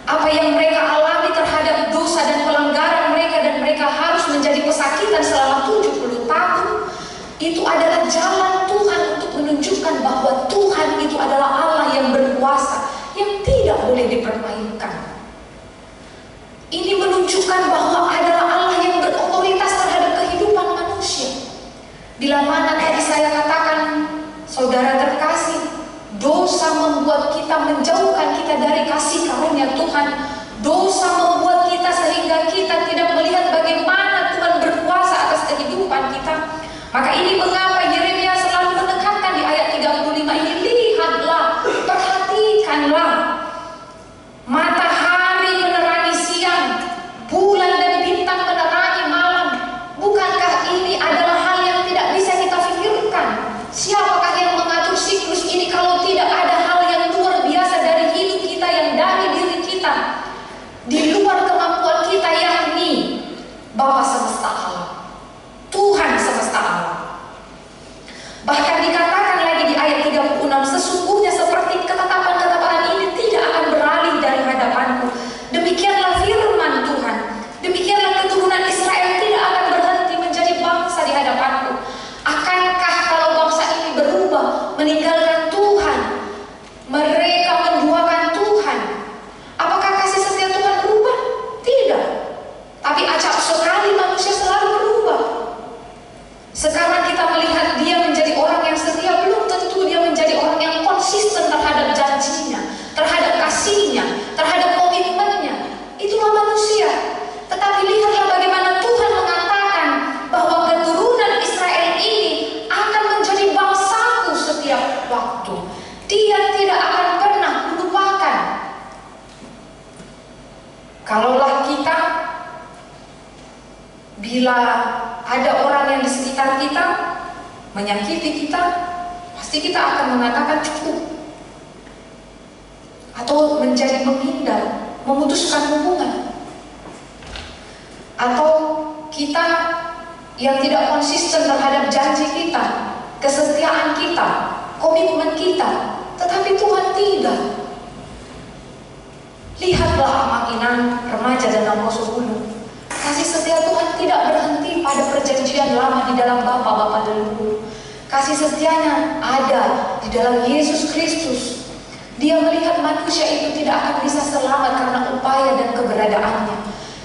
Apa yang mereka alami terhadap dosa dan pelanggaran mereka, dan mereka harus menjadi pesakitan selama 70 tahun, itu adalah jalan Tuhan untuk menunjukkan bahwa Tuhan itu adalah Allah yang berkuasa, yang tidak boleh dipermainkan. Ini menunjukkan bahwa adalah Allah yang berotoritas terhadap kehidupan manusia. Bila mana tadi saya katakan, saudara terkasih, dosa membuat kita menjauhkan kita dari kasih karunia Tuhan. Dosa membuat kita sehingga kita tidak melihat bagaimana Tuhan berkuasa atas kehidupan kita. Maka ini mengapa Yeremia selalu menekankan di ayat 35 ini, lihatlah, perhatikanlah, matahari menerangi siang, bulan dan bintang menerangi malam. Bukankah ini adalah hal yang tidak bisa kita pikirkan? Siapakah yang mengatur siklus ini kalau tidak ada hal yang luar biasa dari hidup kita, yang dari diri kita, di luar kemampuan kita, yakni Bapa semesta alam, Tuhan semesta alam. Bila ada orang yang di sekitar kita menyakiti kita, pasti kita akan mengatakan cukup, atau menjadi menghindar, memutuskan hubungan. Atau kita yang tidak konsisten terhadap janji kita, kesetiaan kita, komitmen kita, tetapi Tuhan tidak. Lihatlah Amakinan, remaja dan Gunung. Kasih setia Tuhan tidak berhenti pada perjanjian lama di dalam bapa-bapa leluhur. Kasih setianya ada di dalam Yesus Kristus. Dia melihat manusia itu tidak akan bisa selamat karena upaya dan keberadaannya.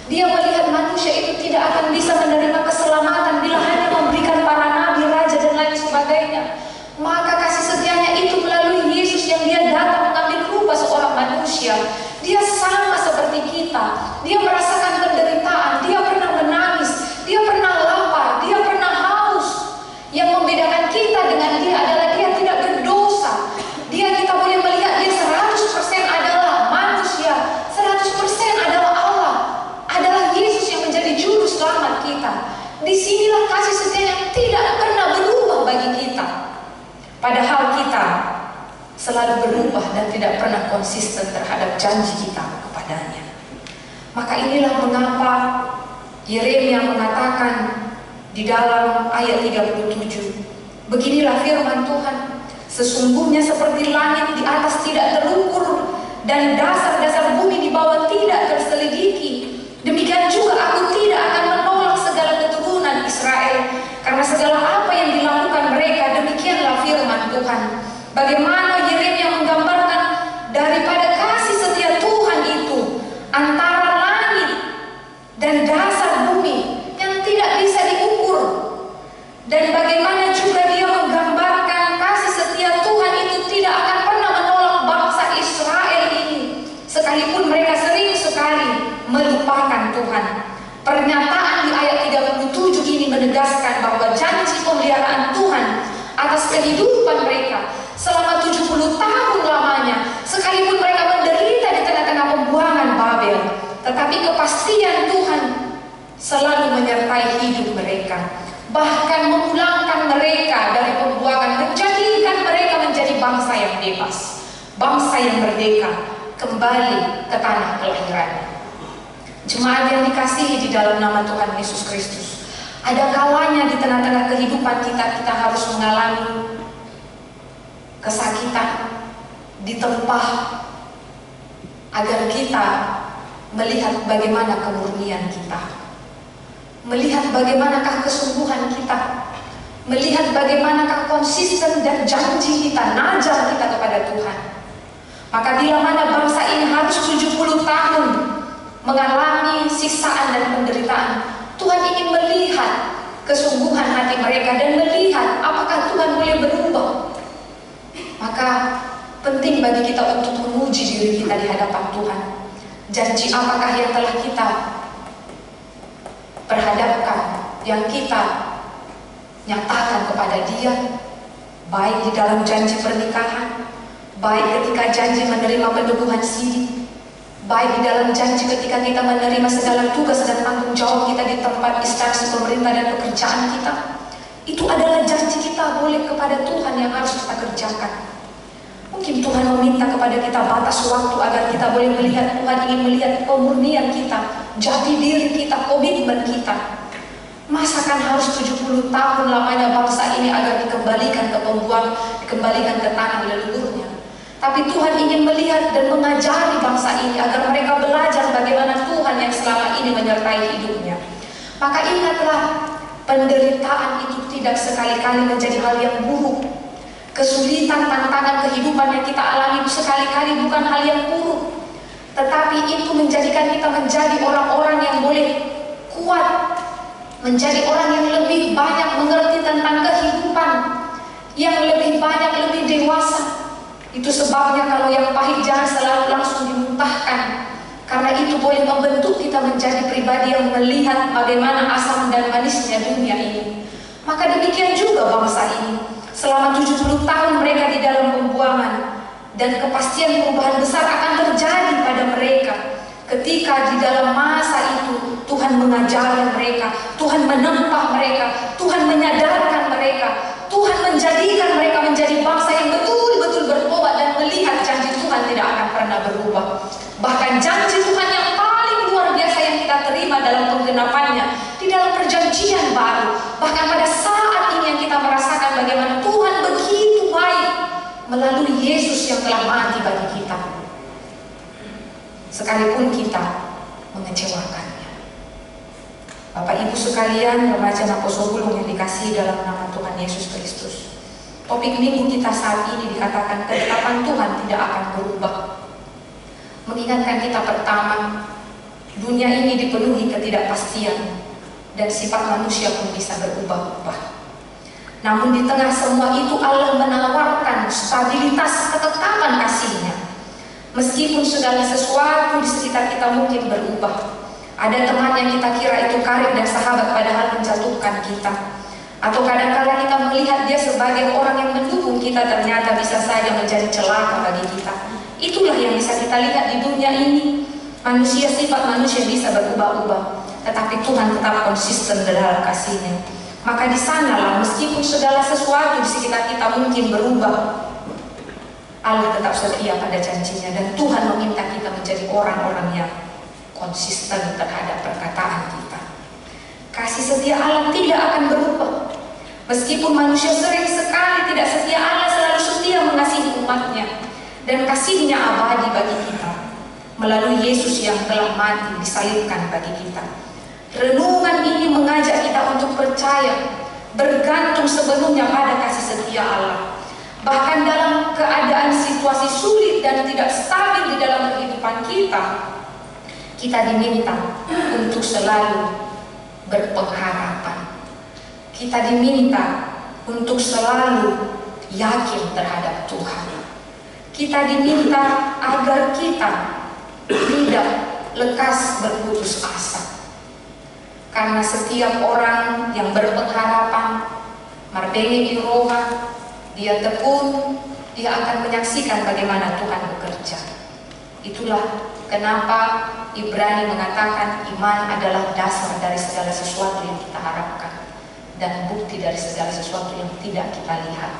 Dia melihat manusia itu tidak akan bisa menerima keselamatan bila hanya memberikan para nabi, raja, dan lain sebagainya. Maka kasih setianya itu melalui Yesus yang dia datang mengambil rupa seorang manusia. Dia sama seperti kita. Dia merasakan penderitaan. Dia pernah menangis. Dia pernah lapar. Dia pernah haus. Yang membedakan kita dengan dia adalah dia tidak berdosa. Kita boleh melihat dia 100% adalah manusia, 100% adalah Allah. Adalah Yesus yang menjadi juru selamat kita. Disinilah kasih setia yang tidak pernah berubah bagi kita. Padahal kita selalu berubah dan tidak pernah konsisten terhadap janji kita kepadanya. Maka inilah mengapa Yeremia mengatakan di dalam ayat 37, beginilah firman Tuhan, sesungguhnya seperti langit di atas tidak terukur dan dasar-dasar bumi di bawah tidak terselidiki, demikian juga aku tidak akan menolak segala keturunan Israel, karena segala apa yang dilakukan mereka, demikianlah firman Tuhan. Bagaimana Yeremia menggambarkan daripada kasih setia Tuhan itu antara langit dan dasar bumi yang tidak bisa diukur, dan bagaimana juga dia menggambarkan kasih setia Tuhan itu tidak akan pernah menolak bangsa Israel ini, sekalipun mereka sering sekali melupakan Tuhan. Pernyataan di ayat 37 ini menegaskan bahwa janji pemeliharaan Tuhan atas kehidupan mereka selama 70 tahun lamanya, sekalipun mereka menderita di tengah-tengah pembuangan Babel, tetapi kepastian Tuhan selalu menyertai hidup mereka, bahkan memulangkan mereka dari pembuangan, menjadikan mereka menjadi bangsa yang bebas, bangsa yang merdeka, kembali ke tanah kelahirannya. Jemaat yang dikasihi di dalam nama Tuhan Yesus Kristus, ada kalanya di tengah-tengah kehidupan kita harus mengalami kesakitan, ditempah, agar kita melihat bagaimana kemurnian kita, melihat bagaimanakah kesungguhan kita, melihat bagaimanakah konsisten dan janji kita, najar kita kepada Tuhan. Maka bila mana bangsa ini harus 70 tahun mengalami siksaan dan penderitaan, Tuhan ingin melihat kesungguhan hati mereka dan melihat apakah Tuhan boleh berubah. Maka penting bagi kita untuk menguji diri kita di hadapan Tuhan. Janji apakah yang telah kita perhadapkan, yang kita nyatakan kepada Dia, baik di dalam janji pernikahan, baik ketika janji menerima peneguhan siri, baik di dalam janji ketika kita menerima segala tugas dan tanggung jawab kita di tempat instansi pemerintah dan pekerjaan kita. Itu adalah janji kita boleh kepada Tuhan yang harus kita kerjakan. Mungkin Tuhan meminta kepada kita batas waktu agar kita boleh melihat, Tuhan ingin melihat kemurnian kita, jati diri kita, komitmen kita. Masakan harus 70 tahun lamanya bangsa ini agar dikembalikan ke pembuang, dikembalikan ke tanah leluhurnya. Tapi Tuhan ingin melihat dan mengajari bangsa ini agar mereka belajar bagaimana Tuhan yang selama ini menyertai hidupnya. Maka ingatlah, penderitaan itu tidak sekali-kali menjadi hal yang buruk. Kesulitan, tantangan kehidupan yang kita alami itu sekali-kali bukan hal yang buruk, tetapi itu menjadikan kita menjadi orang-orang yang boleh kuat, menjadi orang yang lebih banyak mengerti tentang kehidupan, yang lebih banyak, lebih dewasa. Itu sebabnya kalau yang pahit jangan selalu langsung dimuntahkan, karena itu boleh membentuk kita menjadi pribadi yang melihat bagaimana asam dan manisnya dunia ini. Maka demikian juga bangsa ini. Selama 70 tahun mereka di dalam pembuangan, dan kepastian perubahan besar akan terjadi pada mereka. Ketika di dalam masa itu Tuhan mengajari mereka, Tuhan menempa mereka, Tuhan menyadarkan mereka, Tuhan menjadikan mereka menjadi bangsa yang betul-betul bertobat dan melihat janji Tuhan tidak akan pernah berubah. Bahkan janji Tuhan yang paling luar biasa yang kita terima dalam penggenapannya di dalam perjanjian baru. Bahkan pada saat ini yang kita merasakan bagaimana Tuhan begitu baik melalui Yesus yang telah mati bagi kita. Sekalipun kita mengecewakannya. Bapak Ibu sekalian, remaja Naposo Bulung yang dikasihi dalam nama Tuhan Yesus Kristus. Topik minggu kita saat ini dikatakan ketetapan Tuhan tidak akan berubah. Mengingatkan kita pertama, dunia ini dipenuhi ketidakpastian dan sifat manusia pun bisa berubah-ubah. Namun di tengah semua itu Allah menawarkan stabilitas ketetapan kasih-Nya. Meskipun segala sesuatu di sekitar kita mungkin berubah. Ada teman yang kita kira itu karib dan sahabat padahal menjatuhkan kita. Atau kadang-kadang kita melihat dia sebagai orang yang mendukung kita ternyata bisa saja menjadi celaka bagi kita. Itulah yang bisa kita lihat di dunia ini. Manusia, sifat manusia bisa berubah-ubah, tetapi Tuhan tetap konsisten dalam kasih-Nya. Maka di sanalah meskipun segala sesuatu di sekitar kita mungkin berubah, Allah tetap setia pada janjinya dan Tuhan meminta kita menjadi orang-orang yang konsisten terhadap perkataan kita. Kasih setia Allah tidak akan berubah. Meskipun manusia sering sekali tidak setia, Allah selalu setia mengasihi umatnya dan kasih-Nya abadi bagi kita melalui Yesus yang telah mati disalibkan bagi kita. Renungan ini mengajak kita untuk percaya, bergantung sepenuhnya pada kasih setia Allah. Bahkan dalam keadaan situasi sulit dan tidak stabil di dalam kehidupan kita, kita diminta untuk selalu berpengharapan. Kita diminta untuk selalu yakin terhadap Tuhan. Kita diminta agar kita tidak lekas berputus asa. Karena setiap orang yang berpengharapan, mardenge iroha, dia tekun, dia akan menyaksikan bagaimana Tuhan bekerja. Itulah kenapa Ibrani mengatakan iman adalah dasar dari segala sesuatu yang kita harapkan dan bukti dari segala sesuatu yang tidak kita lihat.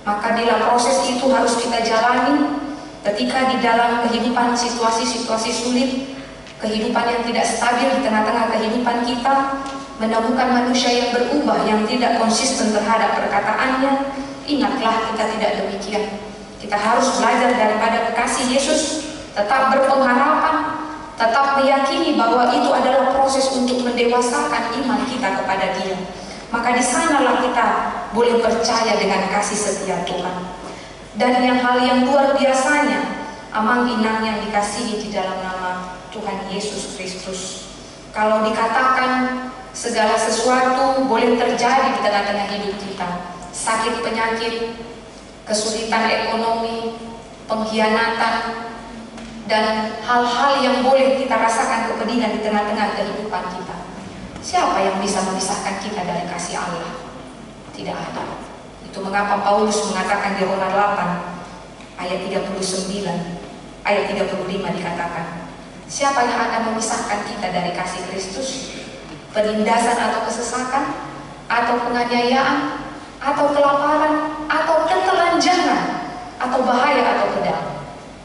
Maka bila proses itu harus kita jalani, ketika di dalam kehidupan situasi-situasi sulit, kehidupan yang tidak stabil di tengah-tengah kehidupan kita, menemukan manusia yang berubah, yang tidak konsisten terhadap perkataannya, ingatlah kita tidak demikian. Kita harus belajar daripada kekasih Yesus, tetap berpengharapan, tetap meyakini bahwa itu adalah proses untuk mendewasakan iman kita kepada Dia. Maka di sanalah kita boleh percaya dengan kasih setia Tuhan. Dan hal yang luar biasanya, amang inang yang dikasihi di dalam nama Tuhan Yesus Kristus. Kalau dikatakan segala sesuatu boleh terjadi di tengah-tengah hidup kita, sakit penyakit, kesulitan ekonomi, pengkhianatan, dan hal-hal yang boleh kita rasakan kepedihan di tengah-tengah kehidupan kita. Siapa yang bisa memisahkan kita dari kasih Allah? Tidak ada. Itu mengapa Paulus mengatakan di Roma 8 ayat 39, ayat 35 dikatakan, siapa yang akan memisahkan kita dari kasih Kristus? Penindasan atau kesesakan, atau penganiayaan, atau kelaparan, atau ketelanjangan, atau bahaya atau pedang.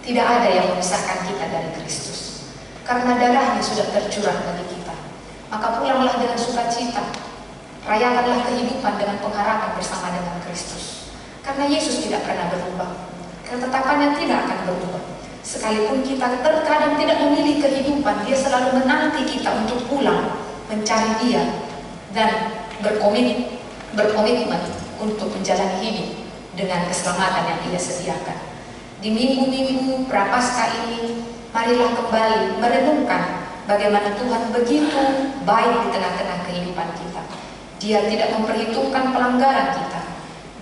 Tidak ada yang memisahkan kita dari Kristus, karena darahnya sudah tercurah bagi kita. Maka pulanglah dengan sukacita, rayakanlah kehidupan dengan pengharapan bersama dengan Kristus, karena Yesus tidak pernah berubah, ketetapannya tidak akan berubah. Sekalipun kita terkadang tidak memilih kehidupan, Dia selalu menanti kita untuk pulang mencari Dia dan berkomitmen untuk menjalani hidup dengan keselamatan yang Dia sediakan. Di minggu-minggu Prapaskah ini, marilah kembali merenungkan bagaimana Tuhan begitu baik di tengah-tengah kehidupan kita. Dia tidak memperhitungkan pelanggaran kita.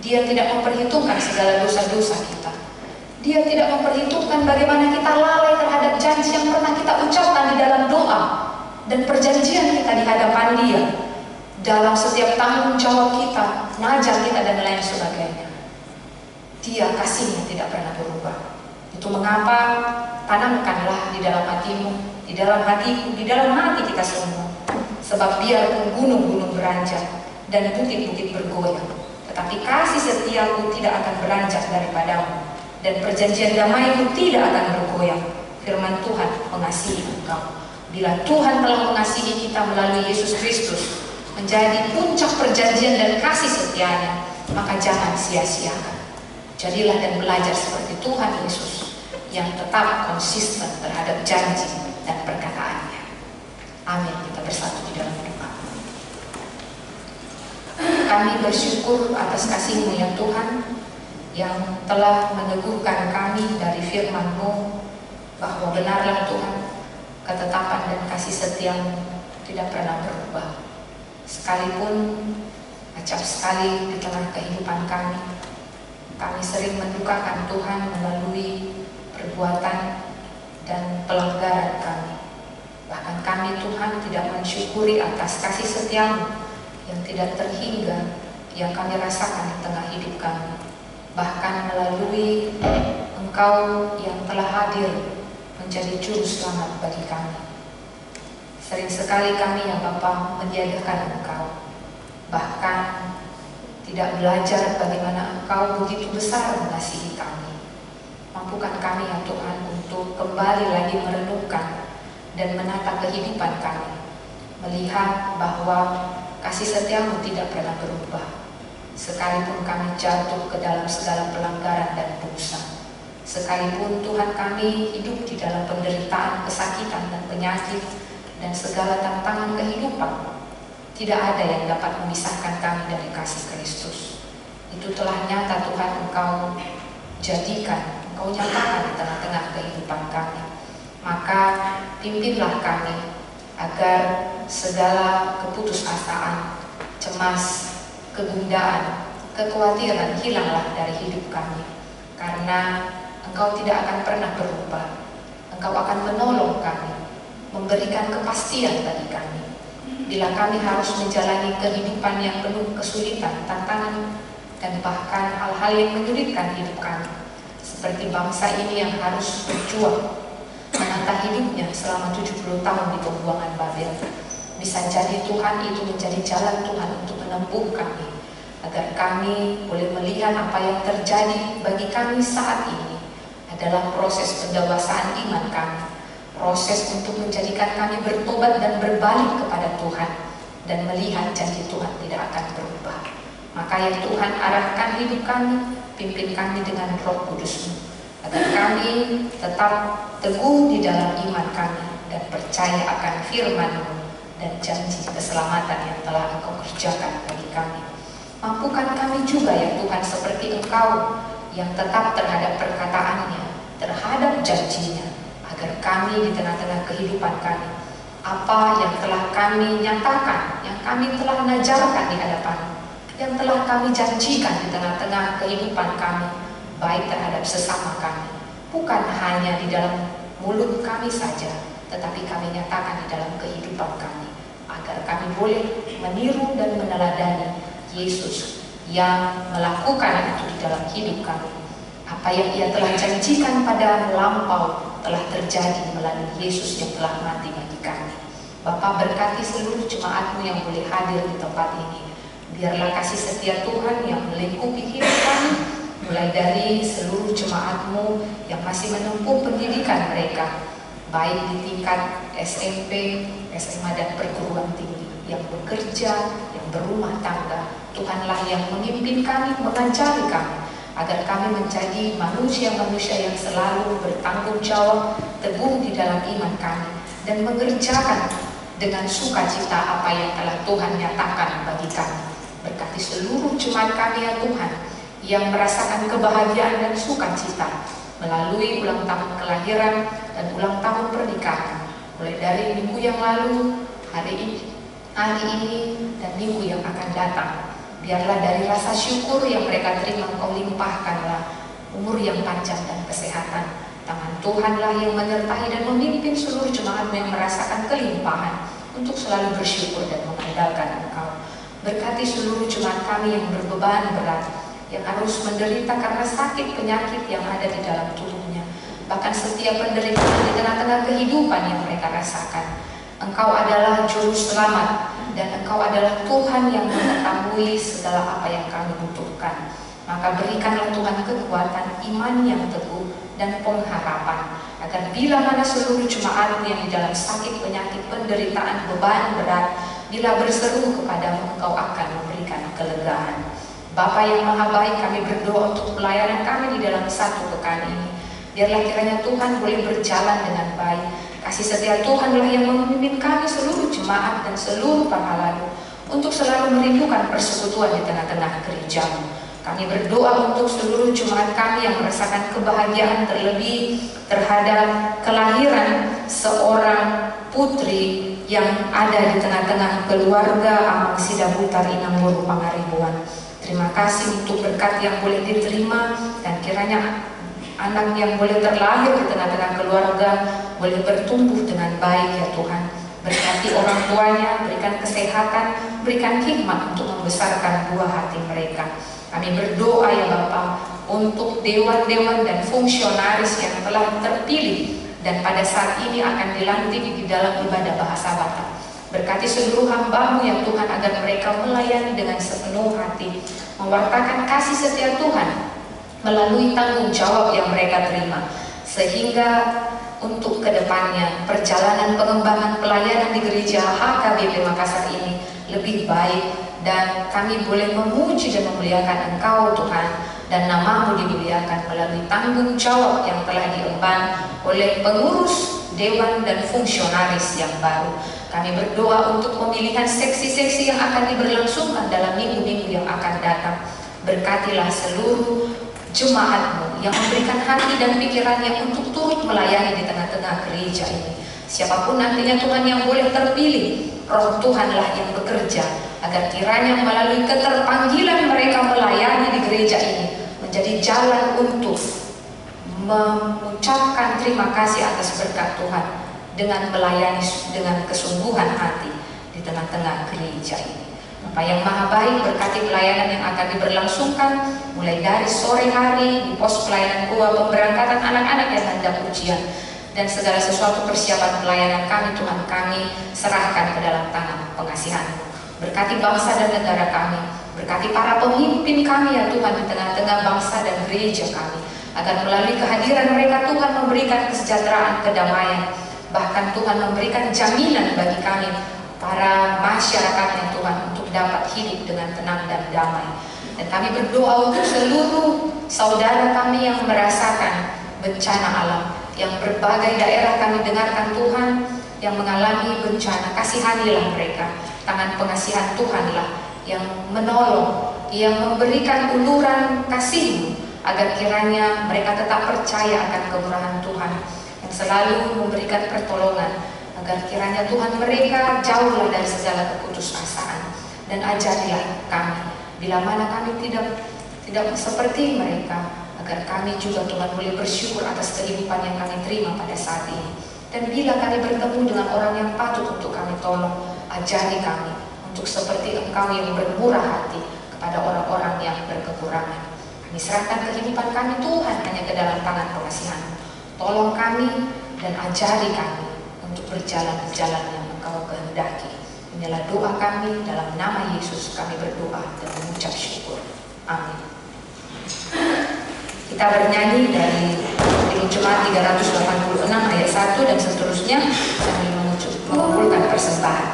Dia tidak memperhitungkan segala dosa-dosa kita. Dia tidak memperhitungkan bagaimana kita lalai terhadap janji yang pernah kita ucapkan di dalam doa dan perjanjian kita di hadapan Dia, dalam setiap tanggung jawab kita, mengajar kita dan lain sebagainya. Dia kasih-Nya tidak pernah berubah. Itu mengapa tanamkanlah di dalam hatimu, di di dalam hatiku, di dalam hati kita semua. Sebab biarpun gunung-gunung beranjak dan bukit-bukit bergoyang, tetapi kasih setiamu tidak akan beranjak daripadamu, dan perjanjian damaimu tidak akan bergoyang. Firman Tuhan mengasihi engkau. Bila Tuhan telah mengasihi kita melalui Yesus Kristus, menjadi puncak perjanjian dan kasih setianya, maka jangan sia-siakan. Jadilah dan belajar seperti Tuhan Yesus yang tetap konsisten terhadap janji dan perkataannya. Amin. Kita bersatu di dalam doa. Kami bersyukur atas kasih-Mu ya Tuhan, yang telah meneguhkan kami dari firman-Mu bahwa benarlah Tuhan, ketetapan dan kasih setia-Mu tidak pernah berubah. Sekalipun acap sekali di tengah kehidupan kami sering mendukakan Tuhan melalui perbuatan dan pelanggaran kami. Bahkan kami Tuhan tidak mensyukuri atas kasih setia-Mu yang tidak terhingga yang kami rasakan di tengah hidup kami. Bahkan melalui Engkau yang telah hadir menjadi juru selamat bagi kami. Sering sekali kami ya Bapa meniadakan Engkau, bahkan tidak belajar bagaimana Engkau begitu besar mengasihi kami. Mampukan kami ya Tuhan untuk kembali lagi merenungkan dan menata kehidupan kami, melihat bahwa kasih setia-Mu tidak pernah berubah. Sekalipun kami jatuh ke dalam segala pelanggaran dan dosa, sekalipun Tuhan kami hidup di dalam penderitaan, kesakitan dan penyakit dan segala tantangan kehidupan, tidak ada yang dapat memisahkan kami dari kasih Kristus. Itu telah nyata Tuhan Engkau jadikan, Engkau nyatakan di tengah-tengah kehidupan kami. Maka pimpinlah kami agar segala keputusasaan, cemas, kegundaan, kekhawatiran hilanglah dari hidup kami. Karena Engkau tidak akan pernah berubah. Engkau akan menolong kami, memberikan kepastian bagi kami. Bila kami harus menjalani kehidupan yang penuh kesulitan, tantangan, dan bahkan hal-hal yang menyulitkan hidup kami, seperti bangsa ini yang harus berjuang menata hidupnya selama 70 tahun di pembuangan Babel, bisa jadi Tuhan itu menjadi jalan Tuhan untuk menempuh kami, agar kami boleh melihat apa yang terjadi bagi kami saat ini adalah proses pendewasaan iman kami, proses untuk menjadikan kami bertobat dan berbalik kepada Tuhan, dan melihat janji Tuhan tidak akan berubah. Maka ya Tuhan, arahkan hidup kami, pimpin kami dengan Roh Kudus-Mu, agar kami tetap teguh di dalam iman kami dan percaya akan firman-Mu dan janji keselamatan yang telah Engkau kerjakan bagi kami. Mampukan kami juga ya Tuhan seperti Engkau yang tetap terhadap perkataannya, terhadap janjinya, agar kami di tengah-tengah kehidupan kami, apa yang telah kami nyatakan, yang kami telah najarkan di hadapan, yang telah kami janjikan di tengah-tengah kehidupan kami, baik terhadap sesama kami, bukan hanya di dalam mulut kami saja, tetapi kami nyatakan di dalam kehidupan kami, agar kami boleh meniru dan meneladani Yesus yang melakukan itu di dalam hidup kami. Apa yang Ia telah janjikan pada lampau telah terjadi melalui Yesus yang telah mati bagi kami. Bapa, berkati seluruh jemaat-Mu yang boleh hadir di tempat ini. Biarlah kasih setia Tuhan yang melingkupi hidup kami, mulai dari seluruh jemaat-Mu yang masih menempuh pendidikan mereka, baik di tingkat SMP, SMA dan perguruan tinggi, yang bekerja, yang berumah tangga. Tuhanlah yang memimpin kami, mengajari kami, agar kami menjadi manusia-manusia yang selalu bertanggung jawab, teguh di dalam iman kami, dan mengerjakan dengan sukacita apa yang telah Tuhan nyatakan bagi kami. Berkati seluruh jemaat kami ya Tuhan, yang merasakan kebahagiaan dan sukacita melalui ulang tahun kelahiran dan ulang tahun pernikahan, mulai dari minggu yang lalu, hari ini, dan minggu yang akan datang. Biarlah dari rasa syukur yang mereka terima Engkau limpahkanlah umur yang panjang dan kesehatan. Tangan Tuhanlah yang menyertai dan memimpin seluruh jemaat yang merasakan kelimpahan untuk selalu bersyukur dan mengandalkan Engkau. Berkati seluruh jemaat kami yang berbeban berat, yang harus menderita karena sakit penyakit yang ada di dalam tubuhnya. bahkan setiap penderitaan di tengah-tengah kehidupan yang mereka rasakan. Engkau adalah juru selamat, dan Engkau adalah Tuhan yang mengetahui segala apa yang kami butuhkan. Maka berikanlah Tuhan kekuatan iman yang teguh dan pengharapan, agar bila mana seluruh jemaat yang di dalam sakit, penyakit, penderitaan, beban berat, bila berseru kepadamu, Engkau akan memberikan kelegaan. Bapa yang Maha Baik, kami berdoa untuk pelayanan kami di dalam satu pekan ini. Biarlah kiranya Tuhan boleh berjalan dengan baik. Kasih setia Tuhanlah yang memimpin kami, seluruh jemaat dan seluruh para halayak, untuk selalu merindukan persekutuan di tengah-tengah gereja-Mu. Kami berdoa untuk seluruh jemaat kami yang merasakan kebahagiaan terlebih terhadap kelahiran seorang putri yang ada di tengah-tengah keluarga Amang Sidabutar Inangburu Pangaribuan. Terima kasih untuk berkat yang boleh diterima, dan kiranya anak yang boleh terlahir di tengah-tengah keluarga boleh bertumbuh dengan baik ya Tuhan. Berkati orang tuanya, berikan kesehatan, berikan hikmat untuk membesarkan buah hati mereka. Kami berdoa ya Bapa untuk dewan-dewan dan fungsionaris yang telah terpilih dan pada saat ini akan dilantik di dalam ibadah bahasa Batak. Berkati seluruh hamba-Mu ya Tuhan, agar mereka melayani dengan sepenuh hati, mewartakan kasih setia Tuhan melalui tanggung jawab yang mereka terima, sehingga untuk kedepannya perjalanan pengembangan pelayanan di gereja HKBP Makassar ini lebih baik, dan kami boleh memuji dan memuliakan Engkau Tuhan, dan nama-Mu dimuliakan melalui tanggung jawab yang telah diemban oleh pengurus dewan dan fungsionaris yang baru. Kami berdoa untuk pemilihan seksi-seksi yang akan diberlangsungkan dalam minggu-minggu yang akan datang. Berkatilah seluruh jemaat-Mu yang memberikan hati dan pikirannya untuk turut melayani di tengah-tengah gereja ini. Siapapun nantinya Tuhan yang boleh terpilih, Roh Tuhanlah yang bekerja, agar kiranya melalui keterpanggilan mereka melayani di gereja ini menjadi jalan untuk mengucapkan terima kasih atas berkat Tuhan dengan melayani dengan kesungguhan hati di tengah-tengah gereja ini. Bapa yang Maha Baik, berkati pelayanan yang akan diberlangsungkan mulai dari sore hari di pos pelayanan gua pemberangkatan anak-anak yang hendak ujian, dan segala sesuatu persiapan pelayanan kami Tuhan kami serahkan ke dalam tangan pengasihan-Mu. Berkati bangsa dan negara kami, berkati para pemimpin kami ya Tuhan di tengah-tengah bangsa dan gereja kami, agar melalui kehadiran mereka Tuhan memberikan kesejahteraan, kedamaian, bahkan Tuhan memberikan jaminan bagi kami para masyarakatnya Tuhan untuk dapat hidup dengan tenang dan damai. Dan kami berdoa untuk seluruh saudara kami yang merasakan bencana alam, yang berbagai daerah kami dengarkan Tuhan yang mengalami bencana. Kasihanilah mereka, tangan pengasihan Tuhanlah yang menolong, yang memberikan uluran kasih-Mu, agar kiranya mereka tetap percaya akan kemurahan Tuhan yang selalu memberikan pertolongan, agar kiranya Tuhan mereka jauhlah dari segala keputusasaan. Dan ajarilah kami bila mana kami tidak seperti mereka, agar kami juga Tuhan boleh bersyukur atas kehidupan yang kami terima pada saat ini. Dan bila kami bertemu dengan orang yang patut untuk kami tolong, ajari kami untuk seperti Engkau yang bermurah hati kepada orang-orang yang berkekurangan. Kami serahkan kehidupan kami Tuhan hanya ke dalam tangan pengasihan-Mu. Tolong kami dan ajari kami untuk berjalan di jalan yang Engkau kehendaki. Inilah doa kami, dalam nama Yesus kami berdoa dan mengucap syukur. Amin. Kita bernyanyi dari Minggu Jemaat 386 ayat 1 dan seterusnya sambil mengumpulkan persembahan.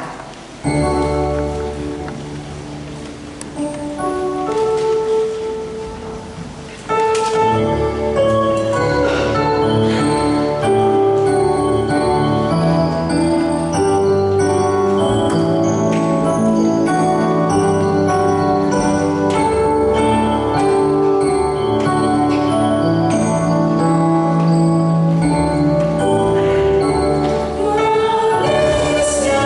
Manisnya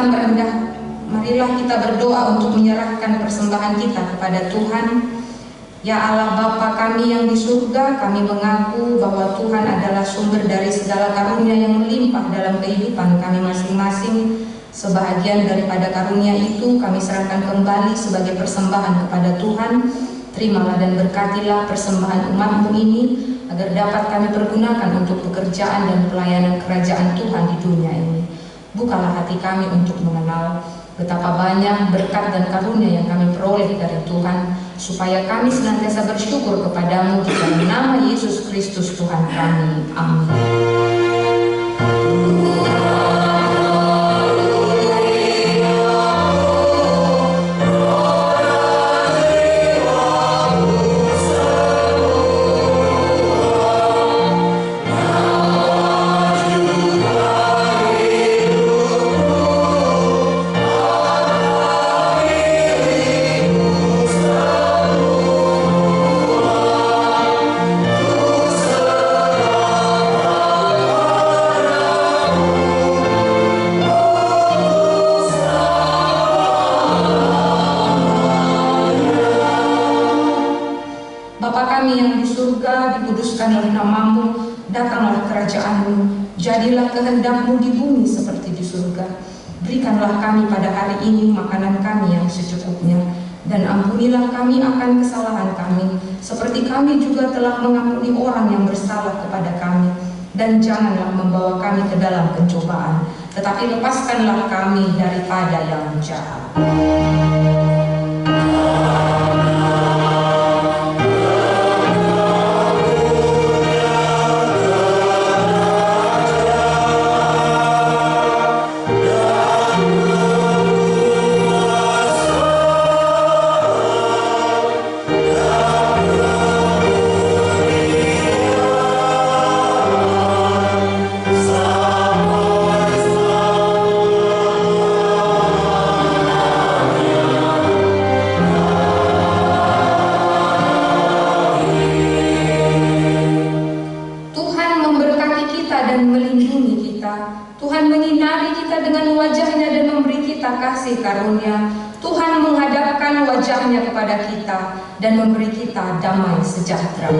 marilah kita berdoa untuk menyerahkan persembahan kita kepada Tuhan. Ya Allah Bapa kami yang di surga, kami mengaku bahwa Tuhan adalah sumber dari segala karunia yang melimpah dalam kehidupan kami masing-masing. Sebahagian daripada karunia itu kami serahkan kembali sebagai persembahan kepada Tuhan. Terimalah dan berkatilah persembahan umat-Mu ini, agar dapat kami pergunakan untuk pekerjaan dan pelayanan kerajaan Tuhan di dunia ini. Bukalah hati kami untuk mengenal betapa banyak berkat dan karunia yang kami peroleh dari Tuhan, supaya kami senantiasa bersyukur kepadamu di dalam nama Yesus Kristus Tuhan kami. Amin. Dikuduskanlah namamu, datanglah kerajaan-Mu, jadilah kehendak-Mu di bumi seperti di surga. Berikanlah kami pada hari ini makanan kami yang secukupnya, dan ampunilah kami akan kesalahan kami, seperti kami juga telah mengampuni orang yang bersalah kepada kami. Dan janganlah membawa kami ke dalam pencobaan, tetapi lepaskanlah kami daripada yang jahat. Karunia, Tuhan menghadapkan wajahnya kepada kita dan memberi kita damai sejahtera.